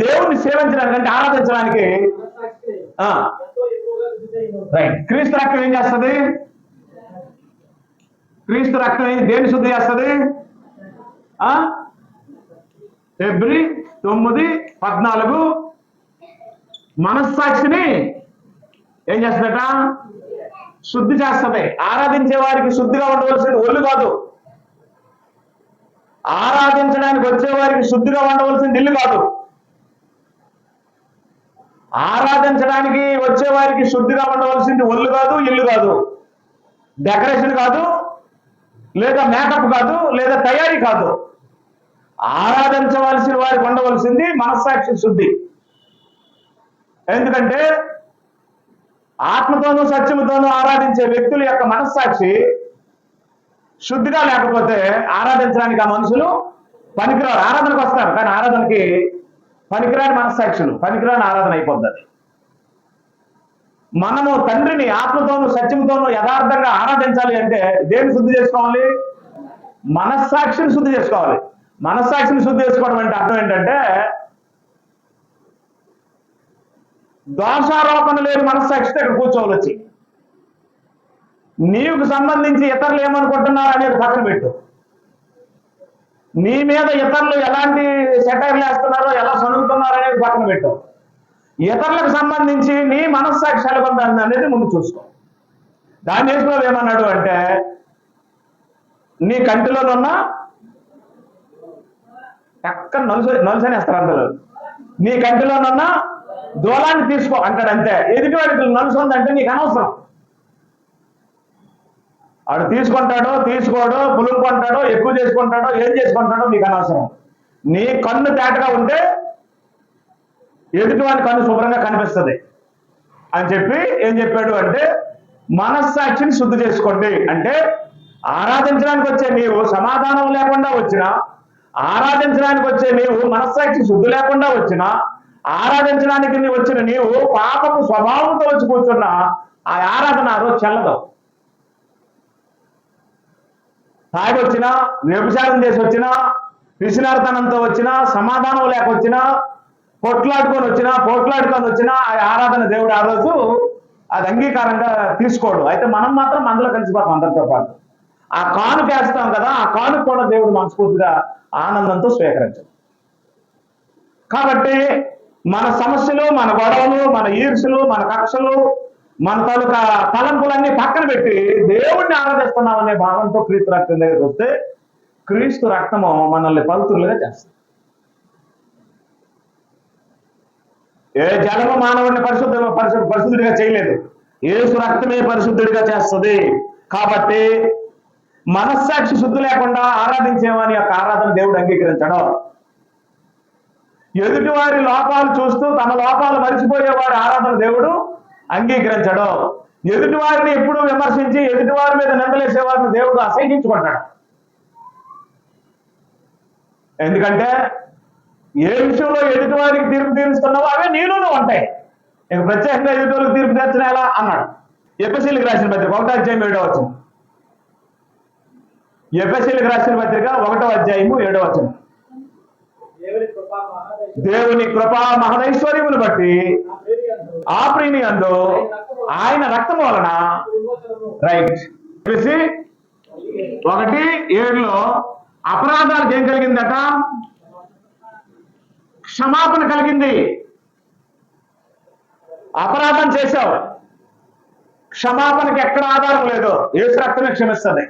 దేవుణ్ణి సేవించడానికి, ఆరాధించడానికి రైట్. క్రీస్తు రక్తం ఏం చేస్తుంది? క్రీస్తు రక్తం దేని శుద్ధి చేస్తుంది? హెబ్రీ 9:14 మనస్సాక్షిని ఏం చేస్తుందట? శుద్ధి చేస్తుంది. ఆరాధించే వారికి శుద్ధిగా ఉండవలసింది ఒళ్ళు కాదు, ఆరాధించడానికి వచ్చే వారికి శుద్ధిగా ఉండవలసింది ఇల్లు కాదు. ఆరాధించడానికి వచ్చే వారికి శుద్ధిగా ఉండవలసింది ఒళ్ళు కాదు, ఇల్లు కాదు, డెకరేషన్ కాదు, లేదా మేకప్ కాదు, లేదా తయారీ కాదు. ఆరాధించవలసిన వారికి ఉండవలసింది మనస్సాక్షి శుద్ధి. ఎందుకంటే ఆత్మతోనూ సత్యముతోనూ ఆరాధించే వ్యక్తుల యొక్క మనస్సాక్షి శుద్ధిగా లేకపోతే ఆరాధించడానికి ఆ మనుషులు పనికిరారు. ఆరాధనకు వస్తారు కానీ ఆరాధనకి పనికిరాని మనస్సాక్షులు, పనికిరాని ఆరాధన అయిపోతుంది. మనము తండ్రిని ఆత్మతోనూ సత్యముతోనూ యథార్థంగా ఆరాధించాలి అంటే దేన్ని శుద్ధి చేసుకోవాలి? మనస్సాక్షిని శుద్ధి చేసుకోవాలి. మనస్సాక్షిని శుద్ధి చేసుకోవడం అంటే అర్థం ఏంటంటే దోషారోపణ లేని మనస్సాక్షితో ఇక్కడ కూర్చోవాలి వచ్చి. నీకు సంబంధించి ఇతరులు ఏమనుకుంటున్నారు అనేది పక్కన పెట్టు. నీ మీద ఇతరులు ఎలాంటి సెటైర్లు వేస్తున్నారో, ఎలా సనుగుతున్నారో అనేది పక్కన పెట్టు. ఇతరులకు సంబంధించి నీ మనస్సాక్షి ఎలాగొంది అనేది ముందు చూసుకో. దాని దేశంలో ఏమన్నాడు అంటే నీ కంటిలోనున్న ఎక్కడ నలుసనేస్తారు అందులో, నీ కంటిలోనున్న దూలాన్ని తీసుకో అంటాడు. అంతే. ఎదుటి వాడికి నలుసు ఉందంటే నీకు అనవసరం. వాడు తీసుకుంటాడో తీసుకోడో, పులుపుకుంటాడో, ఎక్కువ చేసుకుంటాడో, ఏం చేసుకుంటాడో మీకు అనవసరం. నీ కన్ను తేటగా ఉంటే ఎదుటి వాడి కన్ను శుభ్రంగా కనిపిస్తుంది అని చెప్పి ఏం చెప్పాడు అంటే మనస్సాక్షిని శుద్ధి చేసుకోండి. అంటే ఆరాధించడానికి వచ్చే నీవు సమాధానం లేకుండా వచ్చినా, ఆరాధించడానికి వచ్చే నీవు మనస్సాక్షి శుద్ధి లేకుండా వచ్చినా, ఆరాధించడానికి వచ్చిన నీవు పాపపు స్వభావంతో వచ్చి కూర్చున్నా ఆ ఆరాధన ఆ రోజు చెల్లదు. తాగి వచ్చినా, వ్యభిచారం చేసి వచ్చినా, పిసినార్తనంతో వచ్చినా, సమాధానం లేక వచ్చినా, పోట్లాడుకొని వచ్చినా ఆ ఆరాధన దేవుడు ఆ రోజు అది అంగీకారంగా తీసుకోడు. అయితే మనం మాత్రం అందులో కలిసిపోతాం అందరితో పాటు. ఆ కానుక వేస్తాం కదా, ఆ కానుక కూడా దేవుడు మనస్ఫూర్తిగా ఆనందంతో స్వీకరించడు. కాబట్టి మన సమస్యలు, మన గొడవలు, మన ఈర్షలు, మన కక్షలు, మన తాలూకా తలంపులన్నీ పక్కన పెట్టి దేవుణ్ణి ఆరాధిస్తున్నాం అనే భావంతో క్రీస్తు రక్తం దగ్గరికి వస్తే క్రీస్తు రక్తము మనల్ని పవిత్రులుగా చేస్తుంది. ఏ జలము మానవుడిని పరిశుద్ధుడిగా చేయలేదు. యేసు రక్తమే పరిశుద్ధుడిగా చేస్తుంది. కాబట్టి మనస్సాక్షి శుద్ధి లేకుండా ఆరాధించేవాని యొక్క ఆరాధన దేవుడు అంగీకరించడం. ఎదుటివారి లోపాలు చూస్తూ తన లోపాలు మరిచిపోయేవాడి ఆరాధన దేవుడు అంగీకరించడం. ఎదుటివారిని ఎప్పుడూ విమర్శించి ఎదుటివారి మీద నిందలేసేవారిని దేవుడు అసహ్యించుకుంటాడు. ఎందుకంటే ఏ విషయంలో ఎదుటివారికి తీర్పు తీరుస్తున్నావో అవే నీలోనూ ఉంటాయి. ఇక ప్రత్యేకంగా ఎదుటివారికి తీర్పు తీర్చిన ఎలా అన్నాడు. ఎఫెసీయులకు రాసిన పత్రిక 1వ అధ్యాయం 7వ వచనం. ఎఫెసీయులకు రాసిన పత్రిక 1వ అధ్యాయము 7వ వచనం. దేవుని కృపా మహదైశ్వర్యమును బట్టి ఆ ప్రియుని యందు ఆయన రక్తము వలన రైట్ 1:7 అపరాధాలకు ఏం కలిగిందట? క్షమాపణ కలిగింది. అపరాధం చేశావు, క్షమాపణకి ఎక్కడ ఆధారం లేదు. యేసు రక్తమే క్షమిస్తుంది.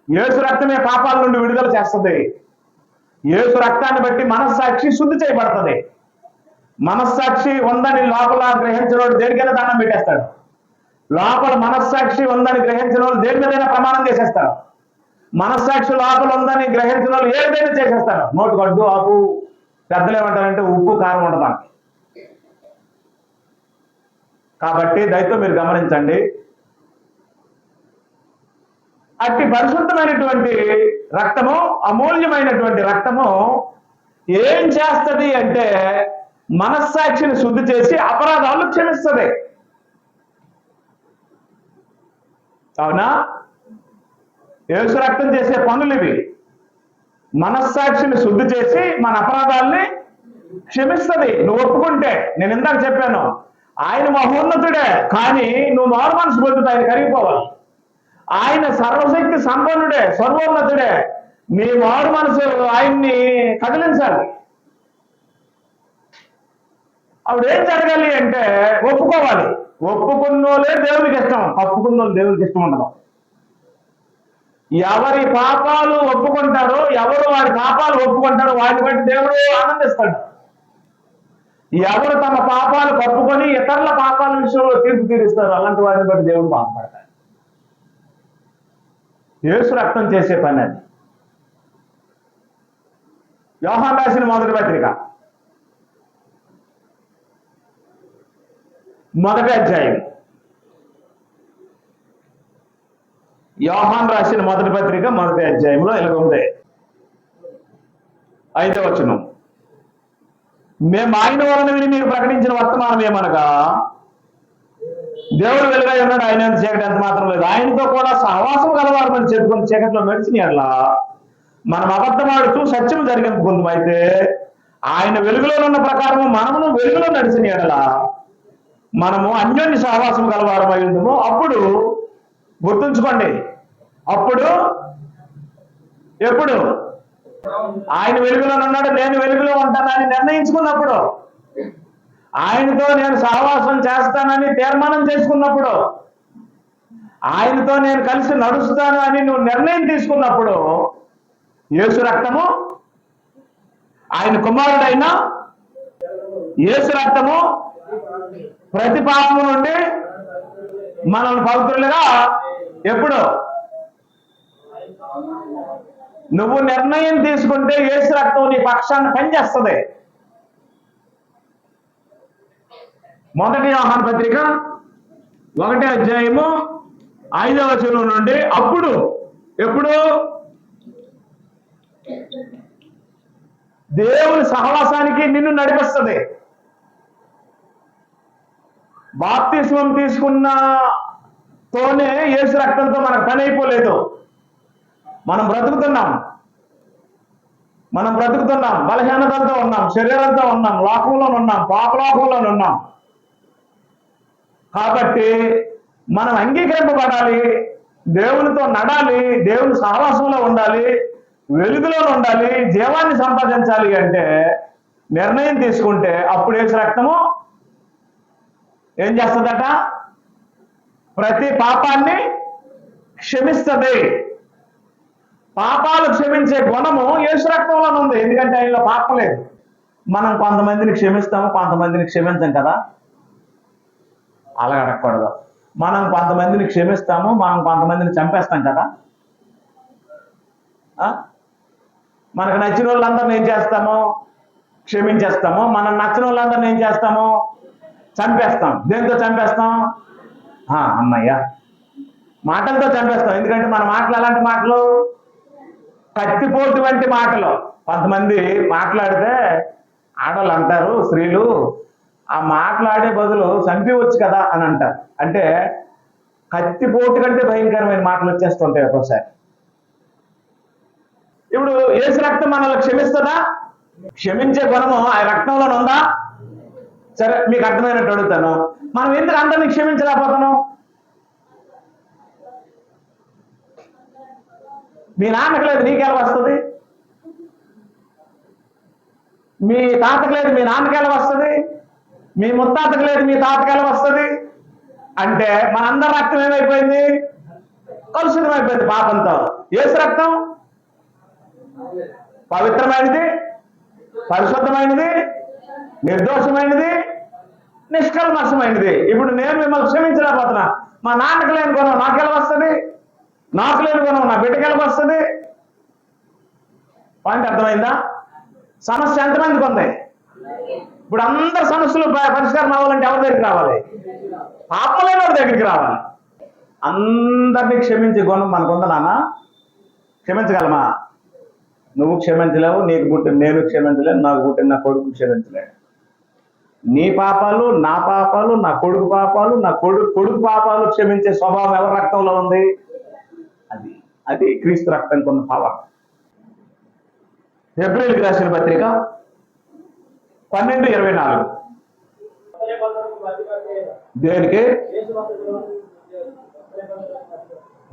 యేసు రక్తమే పాపాల నుండి విడుదల చేస్తుంది. యేసు రక్తాన్ని బట్టి మనస్సాక్షి శుద్ధి చేయబడుతుంది. మనస్సాక్షి ఉందని లోపల గ్రహించిన వాడు దేనికైనా దండం పెట్టేస్తాడు. లోపల మనస్సాక్షి ఉందని గ్రహించిన వాళ్ళు దేని మీదైనా ప్రమాణం చేసేస్తారు. మనస్సాక్షి లోపల ఉందని గ్రహించిన వాళ్ళు ఏదైనా చేసేస్తారు. నోటు గడ్డు ఆపు, పెద్దలు ఏమంటారంటే ఉప్పు కారం ఉండదానికి. కాబట్టి దయతో మీరు గమనించండి, అట్టి పరిశుద్ధమైనటువంటి రక్తము, అమూల్యమైనటువంటి రక్తము ఏం చేస్తుంది అంటే మనస్సాక్షిని శుద్ధి చేసి అపరాధాలు క్షమిస్తుంది. అవునా? యేసు రక్తం చేసే పనులు ఇవి. మనస్సాక్షిని శుద్ధి చేసి మన అపరాధాలని క్షమిస్తుంది. నువ్వు ఒప్పుకుంటే. నేను ఇందాక చెప్పాను, ఆయన మహోన్నతుడే, కానీ నువ్వు మారు మనసు పొందుతూ ఆయన కరిగిపోవాలి. ఆయన సర్వశక్తి సంపన్నుడే, సర్వోన్నతుడే. నీ మారు మనసు ఆయన్ని కదిలించాలి. అప్పుడు ఏం జరగాలి అంటే ఒప్పుకోవాలి. ఒప్పుకున్నోలే దేవునికి ఇష్టం, తప్పుకున్నోళ్ళు దేవునికి ఇష్టం ఉండదు. ఎవరి పాపాలు ఒప్పుకుంటారో, ఎవరు వారి పాపాలు ఒప్పుకుంటారో వారిని బట్టి దేవుడు ఆనందిస్తాడు. ఎవరు తమ పాపాలు కప్పుకొని ఇతరుల పాపాల విషయంలో తీర్పు తీరుస్తారో అలాంటి వారిని బట్టి దేవుడు బాధపడతాడు. యేసు రక్తం చేసే పని అది. యోహాను రాసిన మొదటి పత్రిక 1వ అధ్యాయం. యోహాను రాసిన మొదటి పత్రిక 1వ అధ్యాయంలో ఇలా ఉంది. 5వ వచనం. మేము ఆయన వలన విని మీరు ప్రకటించిన వర్తమానం ఏమనగా దేవుడు వెలుగై ఉన్నాడు, ఆయన చీకటి ఎంత మాత్రం లేదు. ఆయనతో కూడా సహవాసం గలవారమని చెప్పుకుని చీకటిలో నడిచిన ఎడలా మనం అబద్ధమాడుతూ సత్యం జరిగింపు పొందుమైతే ఆయన వెలుగులో ఉన్న ప్రకారం మనమును వెలుగులో నడిచిన ఎడలా మనము అన్యోన్య సహవాసం గలవారమై ఉందము. అప్పుడు గుర్తుంచుకోండి, అప్పుడు ఎప్పుడు ఆయన వెలుగులో ఉన్నాడు, నేను వెలుగులో ఉంటానని నిర్ణయించుకున్నప్పుడు, ఆయనతో నేను సహవాసం చేస్తానని తీర్మానం చేసుకున్నప్పుడు, ఆయనతో నేను కలిసి నడుస్తాను అని నువ్వు నిర్ణయం తీసుకున్నప్పుడు యేసు రక్తము, ఆయన కుమారుడైన యేసు రక్తము ప్రతి పాపము నుండి మనల్ని పవిత్రులుగా ఎప్పుడు నువ్వు నిర్ణయం తీసుకుంటే యేసు రక్తం నీ పక్షాన్ని పనిచేస్తుంది. 1 యోహాను పత్రిక 1వ అధ్యాయము 5వ వచనం నుండి అప్పుడు ఎప్పుడు దేవుని సహవాసానికి నిన్ను నడిపిస్తుంది. బాప్తిస్మం తీసుకున్న తోనే యేసు రక్తంతో మనకు పని అయిపోలేదు. మనం బ్రతుకుతున్నాం, బలహీనతలతో ఉన్నాం, శరీరంతో ఉన్నాం, లోకంలో ఉన్నాం, పాపలోకంలో ఉన్నాం. కాబట్టి మనం అంగీకరింపబడాలి, దేవునితో నడాలి, దేవుని సహవాసంలో ఉండాలి, వెలుగులో ఉండాలి, జీవాన్ని సంపాదించాలి అంటే నిర్ణయం తీసుకుంటే అప్పుడు యేసు రక్తము ఏం చేస్తుందట? ప్రతి పాపాన్ని క్షమిస్తుంది. పాపాలు క్షమించే గుణము యేసు రక్తంలో ఉంది, ఎందుకంటే ఆయనలో పాపం లేదు. మనం కొంతమందిని క్షమిస్తాము, కొంతమందిని క్షమించం కదా. అలా అడగకూడదు. మనం కొంతమందిని క్షమిస్తాము, మనం కొంతమందిని చంపేస్తాం కదా. మనకు నచ్చిన వాళ్ళందరిని ఏం చేస్తాము? క్షమించేస్తాము. మనం నచ్చిన వాళ్ళందరిని ఏం చేస్తాము? చంపేస్తాం. దేంతో చంపేస్తాం? అమ్మయ్య, మాటలతో చంపేస్తాం. ఎందుకంటే మన మాటలు అలాంటి మాటలు, కత్తిపోటు వంటి మాటలు. కొంతమంది మాట్లాడితే ఆడవాళ్ళు అంటారు, స్త్రీలు, ఆ మాట్లాడే బదులు చంపివచ్చు కదా అని అంటారు. అంటే కత్తిపోటు కంటే భయంకరమైన మాటలు వచ్చేస్తుంటాయి ఒక్కోసారి. ఇప్పుడు యేసు రక్తం మనల్ని క్షమిస్తుందా? క్షమించే గుణము ఆ రక్తంలో ఉందా? సరే, మీకు అర్థమైనట్టు అడుగుతాను, మనం ఎందుకు అందరినీ క్షమించలేకపోతాను? మీ నాన్నకు లేదు, నీకెలా వస్తుంది? మీ తాతకు లేదు, మీ నాన్నకెలా వస్తుంది? మీ ముత్తాతకు లేదు, మీ తాతకెలా వస్తుంది? అంటే మనందరి రక్తం ఏమైపోయింది? కలుషితమైపోయింది పాపంతో. యేసు రక్తం పవిత్రమైనది, పరిశుద్ధమైనది, నిర్దోషమైనది, నిష్కల్మషమైనది. ఇప్పుడు నేను మిమ్మల్ని క్షమించలేకపోతున్నా. మా నాన్నకు లేని గుణం నాకెలా వస్తుంది? నాకు లేని గుణం నా బిడ్డకెలా వస్తుంది? పాయింట్ అర్థమైందా? సమస్య ఎంతమందికి ఉంది? ఇప్పుడు అందరి సమస్యలు పరిష్కారం అవ్వాలంటే ఎవరి దగ్గరికి రావాలి? పాపం లేని వాడి దగ్గరికి రావాలి. అందరినీ క్షమించే గుణం మనకుందా నాన్న? క్షమించగలమా? నువ్వు క్షమించలేవు, నీకు పుట్టిన నేను క్షమించలేను, నాకు పుట్టిన నా కొడుకు క్షమించలేడు. నీ పాపాలు, నా పాపాలు, నా కొడుకు పాపాలు, నా కొడుకు పాపాలు క్షమించే స్వభావం ఎవరి రక్తంలో ఉంది? అది క్రీస్తు రక్తానికి ఉన్న పవర్. ఫిబ్రవరికి రాసిన పత్రిక 12:24.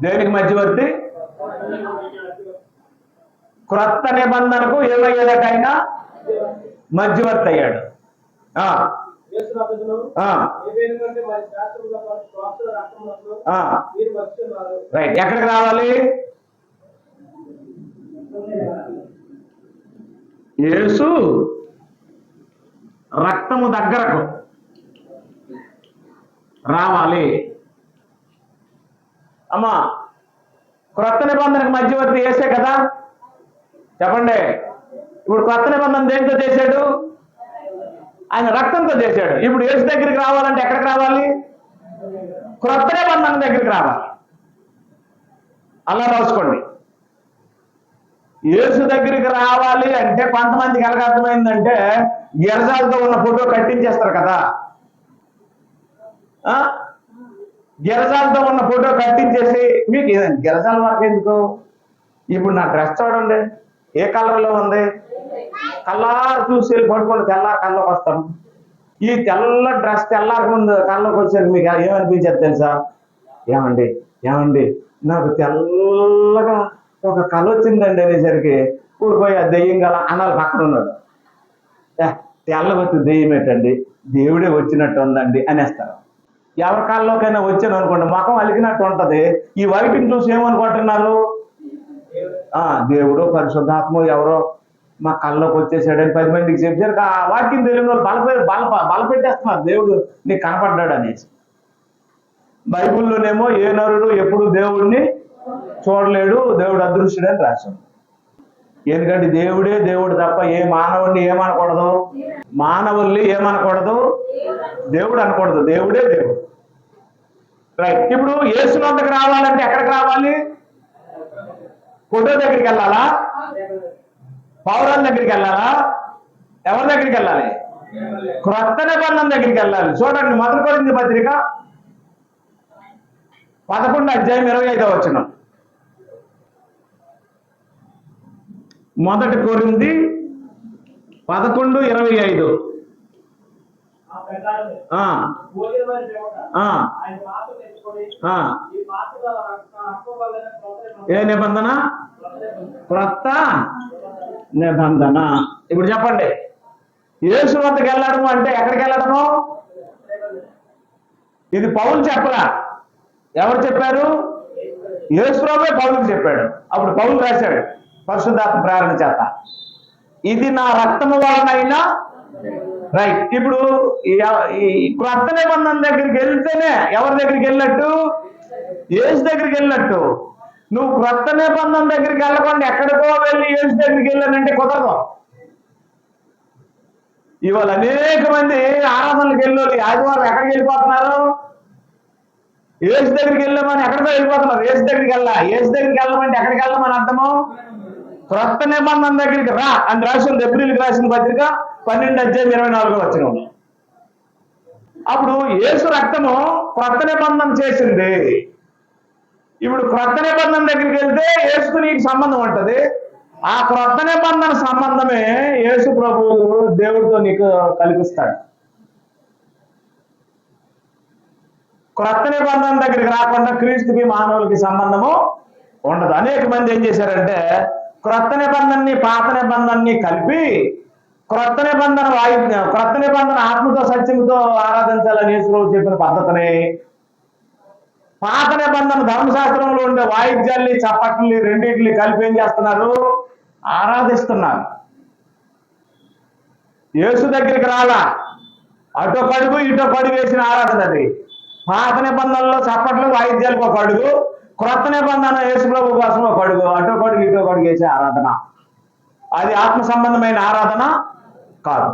దేనికి మధ్యవర్తి? క్రొత్త నిబంధనకు ఏమయ్యేదట? ఆయన మధ్యవర్తి అయ్యాడు. రైట్, ఎక్కడికి రావాలి? యేసు రక్తము దగ్గరకు రావాలి. అమ్మా, క్రొత్త నిబంధనకు మధ్యవర్తి యేసే కదా. చెప్పండి, ఇప్పుడు కొత్త నిబంధన దేంతో చేశాడు? ఆయన రక్తంతో చేశాడు. ఇప్పుడు యేసు దగ్గరికి రావాలంటే ఎక్కడికి రావాలి? క్రొత్త నిబంధన దగ్గరికి రావాలి. అలా రాసుకోండి. యేసు దగ్గరికి రావాలి అంటే కొంతమందికి ఎలాగ అర్థమైందంటే గిరజాలతో ఉన్న ఫోటో కట్టించేస్తారు కదా. గిరజాలతో ఉన్న ఫోటో కట్టించేసి, మీకు గిరజాల వరకు ఎందుకు? ఇప్పుడు నా డ్రెస్ చూడండి, ఏ కలర్లో ఉంది? కల్లారు చూసి వెళ్ళి పడుకోండి, తెల్లారి కళ్ళలోకి వస్తాం. ఈ తెల్ల డ్రెస్ తెల్లారి ముందు కళ్ళలోకి వచ్చేసరికి మీకు ఏమనిపించేది తెలుసా? ఏమండి నాకు తెల్లగా ఒక కళ వచ్చిందండి అనేసరికి ఊరిపోయి ఆ దెయ్యం గల అనాలి పక్కన ఉన్నాడు. తెల్లగొచ్చి దెయ్యం ఏంటండి, దేవుడే వచ్చినట్టు ఉందండి అనేస్తారు. ఎవరి కాళ్ళలోకైనా వచ్చాను అనుకోండి, ముఖం అలికినట్టు ఉంటది. ఈ వైట్ని చూసి ఏమనుకుంటున్నారు? దేవుడు పరిశుద్ధాత్మ ఎవరో మా కళ్ళలోకి వచ్చేసాడని 10 మందికి చెప్పారు. ఆ వాక్యం తెలియని వాళ్ళు బలపెట్టేస్తున్నారు, దేవుడు నీకు కనపడ్డాడు అనేసి. బైబిల్లోనేమో ఏ నరుడు ఎప్పుడు దేవుడిని చూడలేడు, దేవుడు అదృశ్యుడని రాశాడు. ఎందుకంటే దేవుడే దేవుడు తప్ప ఏ మానవుడిని ఏమనకూడదు, మానవుల్ని ఏమనకూడదు, దేవుడు అనకూడదు. దేవుడే దేవుడు. రైట్, ఇప్పుడు యేసు వద్దకు రావాలంటే ఎక్కడికి రావాలి? ఫోటో దగ్గరికి వెళ్ళాలా? పౌరాల దగ్గరికి వెళ్ళాలా? ఎవరి దగ్గరికి వెళ్ళాలి? క్రొత్త నిబంధన దగ్గరికి వెళ్ళాలి. చూడండి, 1 కొరింథీ పత్రిక 11:25. 1 కొరింథీ 11:25. ఏ నిబంధన? క్రొత్త నిబంధన. ఇప్పుడు చెప్పండి, యేసు వద్దకు వెళ్ళడము అంటే ఎక్కడికి వెళ్ళడము? ఇది పౌలు చెప్పరా? ఎవరు చెప్పారు? యేసు ప్రభువే పౌలుకి చెప్పాడు. అప్పుడు పౌలు రాశాడు పరిశుద్ధాత్మ ప్రేరణ చేత. ఇది నా రక్తము వలనైనా రైట్. ఇప్పుడు ఈ క్రొత్త నిబంధన దగ్గరికి వెళ్తేనే ఎవరి దగ్గరికి వెళ్ళినట్టు? యేసు దగ్గరికి వెళ్ళినట్టు. నువ్వు క్రొత్త నిబంధన దగ్గరికి వెళ్ళకుండా ఎక్కడికో వెళ్ళి యేసు దగ్గరికి వెళ్ళానంటే కుదరదు. ఇవాళ అనేక మంది ఆరాధనలకు వెళ్ళి ఆదివారం ఎక్కడికి వెళ్ళిపోతున్నారు? యేసు దగ్గరికి వెళ్ళామని ఎక్కడికో వెళ్ళిపోతున్నారు. యేసు దగ్గరికి వెళ్ళమంటే ఎక్కడికి వెళ్ళమని అర్థము? క్రొత్త నిబంధన దగ్గరికి రా అని రాసింది ఏప్రిల్కి రాసిన పత్రిక 12:24 అప్పుడు యేసు రక్తము క్రొత్త నిబంధన చేసింది. ఇప్పుడు క్రొత్త నిబంధన దగ్గరికి వెళ్తే యేసుకు నీకు సంబంధం ఉంటుంది. ఆ క్రొత్త నిబంధన సంబంధమే యేసు ప్రభు దేవుడితో నీకు కల్పిస్తాడు. క్రొత్త నిబంధన దగ్గరికి రాకుండా క్రీస్తుకి మానవులకి సంబంధము ఉండదు. అనేక మంది ఏం చేశారంటే క్రొత్త నిబంధనని పాత నిబంధనని కలిపి క్రొత్త నిబంధన ఆత్మతో సత్యంతో ఆరాధించాలని యేసు ప్రభు చెప్పిన పద్ధతిని పాత నిబంధన ధర్మశాస్త్రంలో ఉండే వాయిద్యాల్ని చప్పట్లని రెండింటిని కలిపి ఏం చేస్తున్నారు? ఆరాధిస్తున్నారు. యేసు దగ్గరికి రాలా, అటో కడుగు ఇటో కడుగు వేసిన ఆరాధన అది. పాత నిబంధనలో చప్పట్లు వాయిద్యాలకు ఒక అడుగు, క్రొత్త నిబంధన యేసు ప్రభు కోసం ఒక అడుగు, అటో కడుగు ఇటో కడుగు వేసే ఆరాధన. అది ఆత్మ సంబంధమైన ఆరాధన కాదు.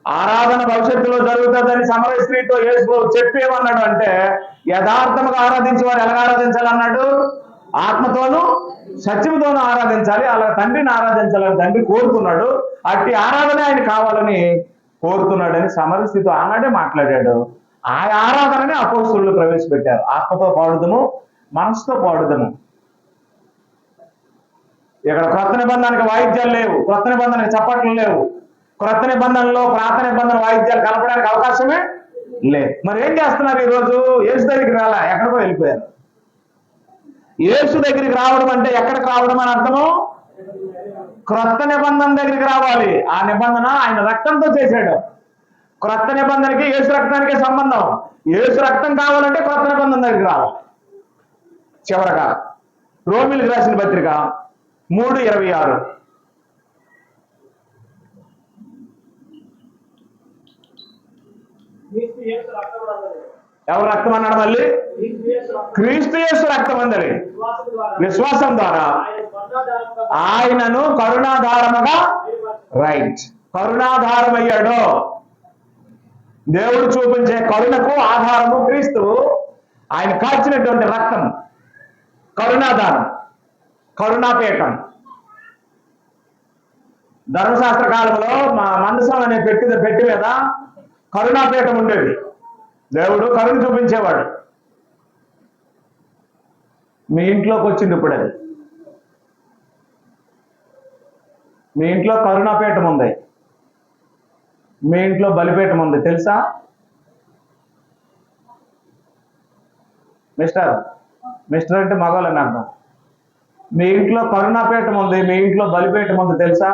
ఆరాధన భవిష్యత్తులో జరుగుతుందని సమరయ స్త్రీతో యేసు ప్రభు చెప్పేమన్నాడు అంటే యథార్థముగా ఆరాధించే వారు ఎలా ఆరాధించాలన్నాడు? ఆత్మతోనూ సత్యముతోనూ ఆరాధించాలి. అలా తండ్రిని ఆరాధించాలని తండ్రి కోరుతున్నాడు. అట్టి ఆరాధన ఆయన కావాలని కోరుతున్నాడని సమరయ స్త్రీతో ఆనాడే మాట్లాడాడు. ఆ ఆరాధనని అపోస్తలులు ప్రవేశపెట్టారు. ఆత్మతో పాడుదము, మనసుతో పాడుదము. ఇక్కడ క్రొత్త నిబంధనకి వాయిద్యాలు లేవు, క్రొత్త నిబంధనకి చప్పట్లు లేవు, క్రొత్త నిబంధనలో పాత నిబంధన వాయిద్యాలు కలపడానికి అవకాశమే లేదు. మరి ఏం చేస్తున్నారు ఈరోజు? యేసు దగ్గరికి రాలా, ఎక్కడికో వెళ్ళిపోయారు. యేసు దగ్గరికి రావడం అంటే ఎక్కడికి రావడం అని అర్థము? క్రొత్త నిబంధన దగ్గరికి రావాలి. ఆ నిబంధన ఆయన రక్తంతో చేశాడు. క్రొత్త నిబంధనకి యేసు రక్తానికే సంబంధం. యేసు రక్తం కావాలంటే క్రొత్త నిబంధన దగ్గరికి రావాలి. చివరగా రోమీయులకు రాసిన పత్రిక 3:26 ఎవరు రక్తం అన్నాడు? మళ్ళీ క్రీస్తు యేసు రక్తం అందరి విశ్వాసం ద్వారా ఆయనను కరుణాధారముగా రైట్ కరుణాధారమయ్యాడు. దేవుడు చూపించే కరుణకు ఆధారము క్రీస్తు. ఆయన కాల్చినటువంటి రక్తం కరుణాధారం, కరుణాపీఠం. ధర్మశాస్త్ర కాలంలో మా మందసం అనే పెట్టి మీద కరుణాపీఠం ఉండేది. దేవుడు కరుణ చూపించేవాడు. మీ ఇంట్లోకి వచ్చింది ఇప్పుడు అది. మీ ఇంట్లో కరుణాపీఠం ఉంది, మీ ఇంట్లో బలిపీఠం ఉంది, తెలుసా? మిస్టర్ అంటే మగవాళ్ళని అర్థం. మీ ఇంట్లో కరుణాపీఠం ఉంది, మీ ఇంట్లో బలిపీఠం ఉంది, తెలుసా?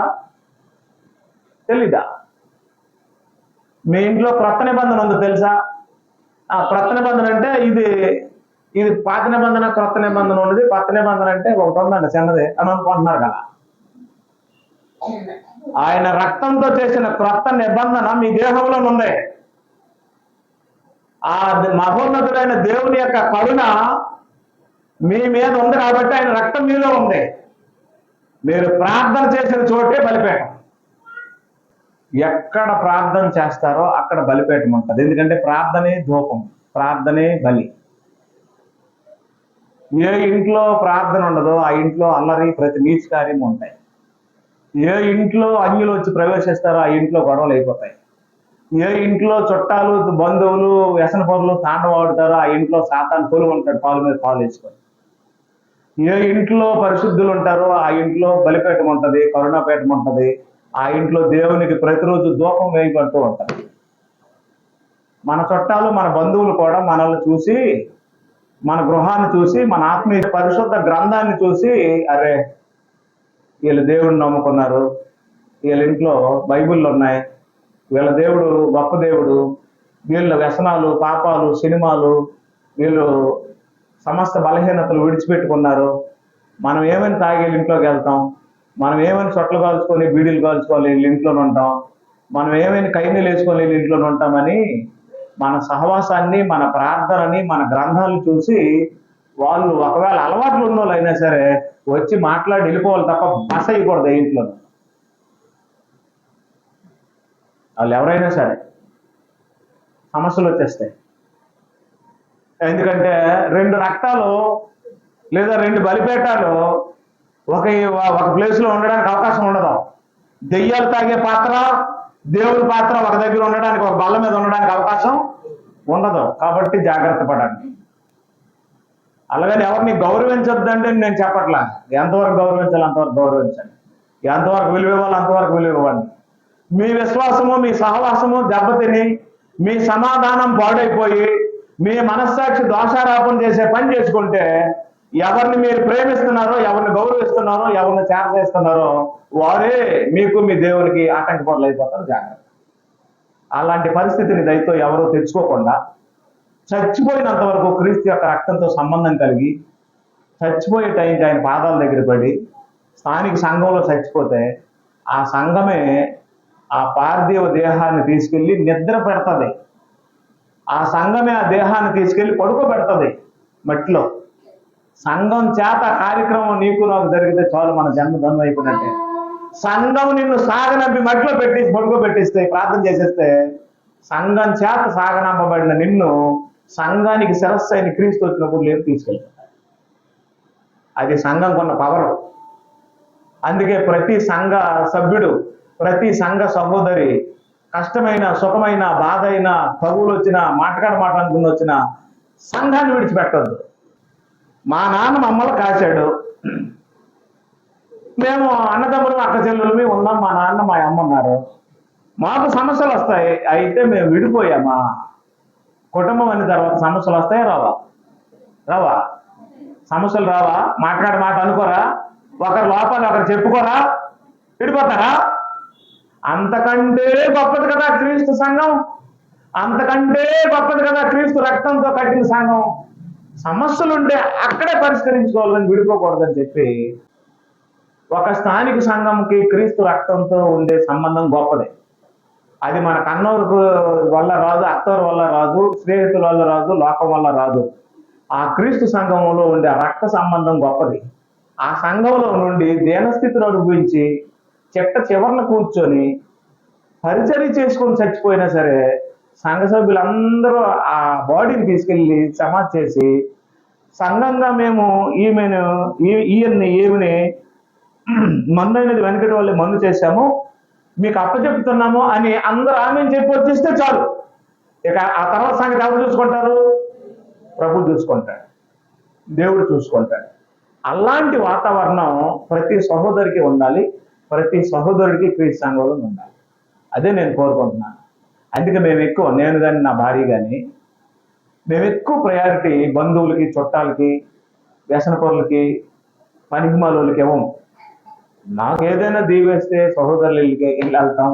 తెలీదా? మీ ఇంట్లో క్రొత్త నిబంధన ఉంది, తెలుసా? ఆ క్రొత్త నిబంధన అంటే ఇది పాత నిబంధన, క్రొత్త నిబంధన ఉన్నది. కొత్త నిబంధన అంటే ఒకటి ఉందండి చిన్నది అని అనుకుంటున్నారు కదా. ఆయన రక్తంతో చేసిన క్రొత్త నిబంధన మీ దేహంలో ఉంది. ఆ మహోన్నతుడైన దేవుని యొక్క కరుణ మీ మీద ఉంది కాబట్టి ఆయన రక్తం మీలో ఉంది. మీరు ప్రార్థన చేసిన చోటే బలిపీఠం. ఎక్కడ ప్రార్థన చేస్తారో అక్కడ బలిపీఠం ఉంటుంది. ఎందుకంటే ప్రార్థనే ధూపం, ప్రార్థనే బలి. ఏ ఇంట్లో ప్రార్థన ఉండదో ఆ ఇంట్లో అల్లరి, ప్రతి నీచ కార్యం ఉంటాయి. ఏ ఇంట్లో అన్యులు వచ్చి ప్రవేశిస్తారో ఆ ఇంట్లో గొడవలు అయిపోతాయి. ఏ ఇంట్లో చుట్టాలు, బంధువులు, వ్యసన పనులు తాండవాడుతారో ఆ ఇంట్లో సాతాను కొలువు ఉంటాడు పాలు మీద పాలు వేసుకొని. ఏ ఇంట్లో పరిశుద్ధులు ఉంటారో ఆ ఇంట్లో బలిపీఠం ఉంటుంది, కరుణాపీఠం ఉంటుంది. ఆ ఇంట్లో దేవునికి ప్రతిరోజు ధూపం వేయబడుతూ ఉంటుంది. మన చుట్టాలు, మన బంధువులు కూడా మనల్ని చూసి, మన గృహాన్ని చూసి, మన ఆత్మీయ పరిశుద్ధ గ్రంథాన్ని చూసి, అరే వీళ్ళు దేవుడిని నమ్ముకున్నారు, వీళ్ళ ఇంట్లో బైబిళ్ళు ఉన్నాయి, వీళ్ళ దేవుడు గొప్ప దేవుడు, వీళ్ళ వ్యసనాలు, పాపాలు, సినిమాలు, వీళ్ళు సమస్త బలహీనతలు విడిచిపెట్టుకున్నారు. మనం ఏమైనా తాగి ఇంట్లోకి వెళ్తాం, మనం ఏమైనా చొట్లు కాల్చుకొని బీడీలు కాల్చుకొని వీళ్ళ ఇంట్లోనే ఉంటాం, మనం ఏమైనా కైనీళ్ళు వేసుకొని వీళ్ళ ఇంట్లోనే ఉంటామని మన సహవాసాన్ని, మన ప్రార్థనని, మన గ్రంథాలు చూసి వాళ్ళు ఒకవేళ అలవాట్లు ఉన్న వాళ్ళు అయినా సరే వచ్చి మాట్లాడి వెళ్ళిపోవాలి తప్ప బస అయ్యకూడదు ఇంట్లో. వాళ్ళు ఎవరైనా సరే సమస్యలు వచ్చేస్తాయి. ఎందుకంటే 2 రక్తాలు లేదా 2 బలిపేటాలు ఒక ప్లేస్లో ఉండడానికి అవకాశం ఉండదు. దెయ్యాలు తాగే పాత్ర, దేవుడి పాత్ర ఒక దగ్గర ఉండడానికి, ఒక బల్ల మీద ఉండడానికి అవకాశం ఉండదు. కాబట్టి జాగ్రత్త పడండి. అలాగని ఎవరిని గౌరవించొద్దండి నేను చెప్పట్లా. ఎంతవరకు గౌరవించాలి అంతవరకు గౌరవించండి, ఎంతవరకు విలువ ఇవ్వాలి అంతవరకు విలువ ఇవ్వండి. మీ విశ్వాసము, మీ సహవాసము దెబ్బతిని, మీ సమాధానం పాడైపోయి, మీ మనస్సాక్షి దోషారోపణ చేసే పని చేసుకుంటే ఎవరిని మీరు ప్రేమిస్తున్నారో, ఎవరిని గౌరవిస్తున్నారో, ఎవరిని చేరవేస్తున్నారో వారే మీకు, మీ దేవునికి ఆటంకపరులు అయిపోతారు. జాగ్రత్త. అలాంటి పరిస్థితిని దయతో ఎవరూ తెచ్చుకోకుండా చచ్చిపోయినంత వరకు క్రీస్తు యొక్క రక్తంతో సంబంధం కలిగి చచ్చిపోయే టైంకి ఆయన పాదాల దగ్గర పడి స్థానిక సంఘంలో చచ్చిపోతే ఆ సంఘమే ఆ పార్థివ దేహాన్ని తీసుకెళ్ళి నిద్ర పెడుతుంది. ఆ సంఘమే ఆ దేహాన్ని తీసుకెళ్ళి పడుకోబెడుతుంది మట్టిలో. సంఘం చేత కార్యక్రమం నీకు నాకు జరిగితే చాలు, మన జన్మ ధన్యం అయిపోయినట్టే. సంఘం నిన్ను సాగనంపి మట్టిలో పెట్టేసి పడుకోబెట్టిస్తే, ప్రార్థన చేసేస్తే, సంఘం చేత సాగనంపబడిన నిన్ను సంఘానికి శిరస్సు అయిన క్రీస్తు వచ్చినప్పుడు లేదు తీసుకెళ్తాడు. అది సంఘం కొన్న పవర్. అందుకే ప్రతి సంఘ సభ్యుడు, ప్రతి సంఘ సహోదరి కష్టమైన, సుఖమైన, బాధ అయినా, తగులు వచ్చినా, మాట్లాడుకుని వచ్చిన సంఘాన్ని విడిచిపెట్టద్దు. మా నాన్న మమ్మల్ని కాశాడు, మేము అన్నదమ్ములు అక్క చెల్లెలు ఉన్నాం, మా నాన్న మా అమ్మ ఉన్నారు, మాకు సమస్యలు వస్తాయి, అయితే మేము విడిపోయామా? కుటుంబం అనే తర్వాత సమస్యలు వస్తాయి రావా? రావా? సమస్యలు రావా? మాట్లాడే మాట అనుకోరా? ఒకరు లోపాలు ఒకరు చెప్పుకోరా? విడిపోతారా? అంతకంటే గొప్పది కదా క్రీస్తు సంఘం, అంతకంటే గొప్పది కదా క్రీస్తు రక్తంతో కట్టిన సంఘం. సమస్యలుంటే అక్కడే పరిష్కరించుకోవాలని, విడిపోకూడదని చెప్పి ఒక స్థానిక సంఘంకి క్రీస్తు రక్తంతో ఉండే సంబంధం గొప్పదే. అది మన కన్నూరు వల్ల రాదు, అత్తూరు వల్ల రాదు, స్నేహితుల వల్ల రాదు, లోకం వల్ల రాదు. ఆ క్రీస్తు సంఘంలో ఉండే రక్త సంబంధం గొప్పది. ఆ సంఘంలో నుండి దీనస్థితిని అనుభవించి చివరన కూర్చొని పరిచర్య చేసుకొని చచ్చిపోయినా సరే సంఘ సభ్యులందరూ ఆ బాడీని తీసుకెళ్ళి సమాధి చేసి, సంఘంగా మేము ఈమెని మందు అనేది వెనకటి వాళ్ళే మందు చేశాము, మీకు అప్పచెప్తున్నాము అని అందరూ ఆమెను చెప్పి వచ్చేస్తే చాలు. ఇక ఆ తర్వాత సంగతి ఎవరు చూసుకుంటారు? ప్రభు చూసుకుంటాడు, దేవుడు చూసుకుంటాడు. అలాంటి వాతావరణం ప్రతి సహోదరికి ఉండాలి, ప్రతి సహోదరుడికి క్రీస్తు సంఘంలో ఉండాలి. అదే నేను కోరుకుంటున్నాను. అందుకే మేము ఎక్కువ, నేను కానీ నా భార్య కానీ, మేము ఎక్కువ ప్రయారిటీ బంధువులకి, చుట్టాలకి, వ్యసనపరులకి, పనికిమాలోళ్ళకి ఇవ్వము. నాకు ఏదైనా దీవేస్తే సహోదరులు వెళ్ళి వెళ్తాం,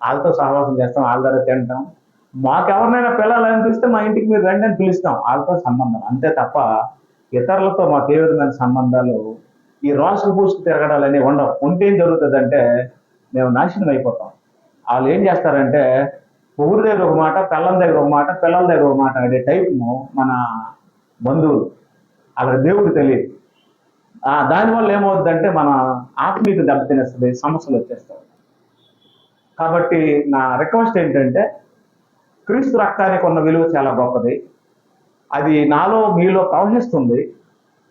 వాళ్ళతో సహవాసం చేస్తాం, వాళ్ళ దగ్గర తింటాం. మాకు ఎవరినైనా పిల్లలు అనిపిస్తే మా ఇంటికి మీరు రండి అని పిలుస్తాం, వాళ్ళతో సంబంధం అంతే తప్ప ఇతరులతో మాకు ఏ విధమైన సంబంధాలు, ఈ రాసులు పూసుకు తిరగడాలు అనేవి ఉండవు. ఉంటే ఏం జరుగుతుందంటే మేము నాశనం అయిపోతాం. వాళ్ళు ఏం చేస్తారంటే ఊరి దగ్గర ఒక మాట, పిల్లల దగ్గర ఒక మాట, పిల్లల దగ్గర ఒక మాట అనే టైపును మన బంధువులు. అలా దేవుడు తెలియదు. దానివల్ల ఏమవుతుందంటే మన ఆత్మీయత దెబ్బతినేస్తుంది, సమస్యలు వచ్చేస్తాయి. కాబట్టి నా రిక్వెస్ట్ ఏంటంటే క్రీస్తు రక్తానికి ఉన్న విలువ చాలా గొప్పది. అది నాలో మీలో ప్రవహిస్తుంది.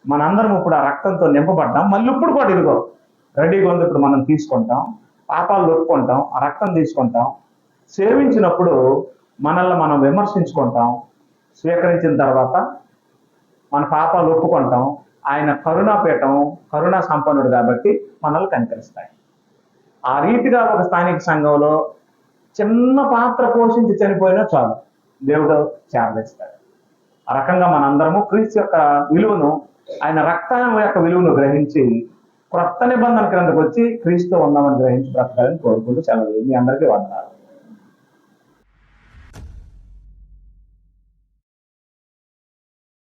మనందరం ఇప్పుడు ఆ రక్తంతో నింపబడ్డాం. మళ్ళీ ఇప్పుడు కూడా ఇదిగో రెడీగా ఉంది. ఇప్పుడు మనం తీసుకుంటాం, పాపాలు ఒప్పుకుంటాం, ఆ రక్తం తీసుకుంటాం. సేవించినప్పుడు మనల్ని మనం విమర్శించుకుంటాం. స్వీకరించిన తర్వాత మన పాపాలు ఒప్పుకుంటాం. ఆయన కరుణాపీఠం, కరుణా సంపన్నుడు కాబట్టి మనల్ని కనికరిస్తాయి. ఆ రీతిగా ఒక స్థానిక సంఘంలో చిన్న పాత్ర పోషించి చనిపోయినా చాలు, దేవుడు చేరవేస్తాడు. ఆ రకంగా మనందరము క్రీస్తు యొక్క విలువను, ఆయన రక్తం యొక్క విలువను గ్రహించి క్రొత్త నిబంధన క్రిందకు వచ్చి క్రీస్తు ఉన్నామని గ్రహించి బ్రతకాలని కోరుకుంటూ సెలవు. మీ అందరికీ వందనాలు.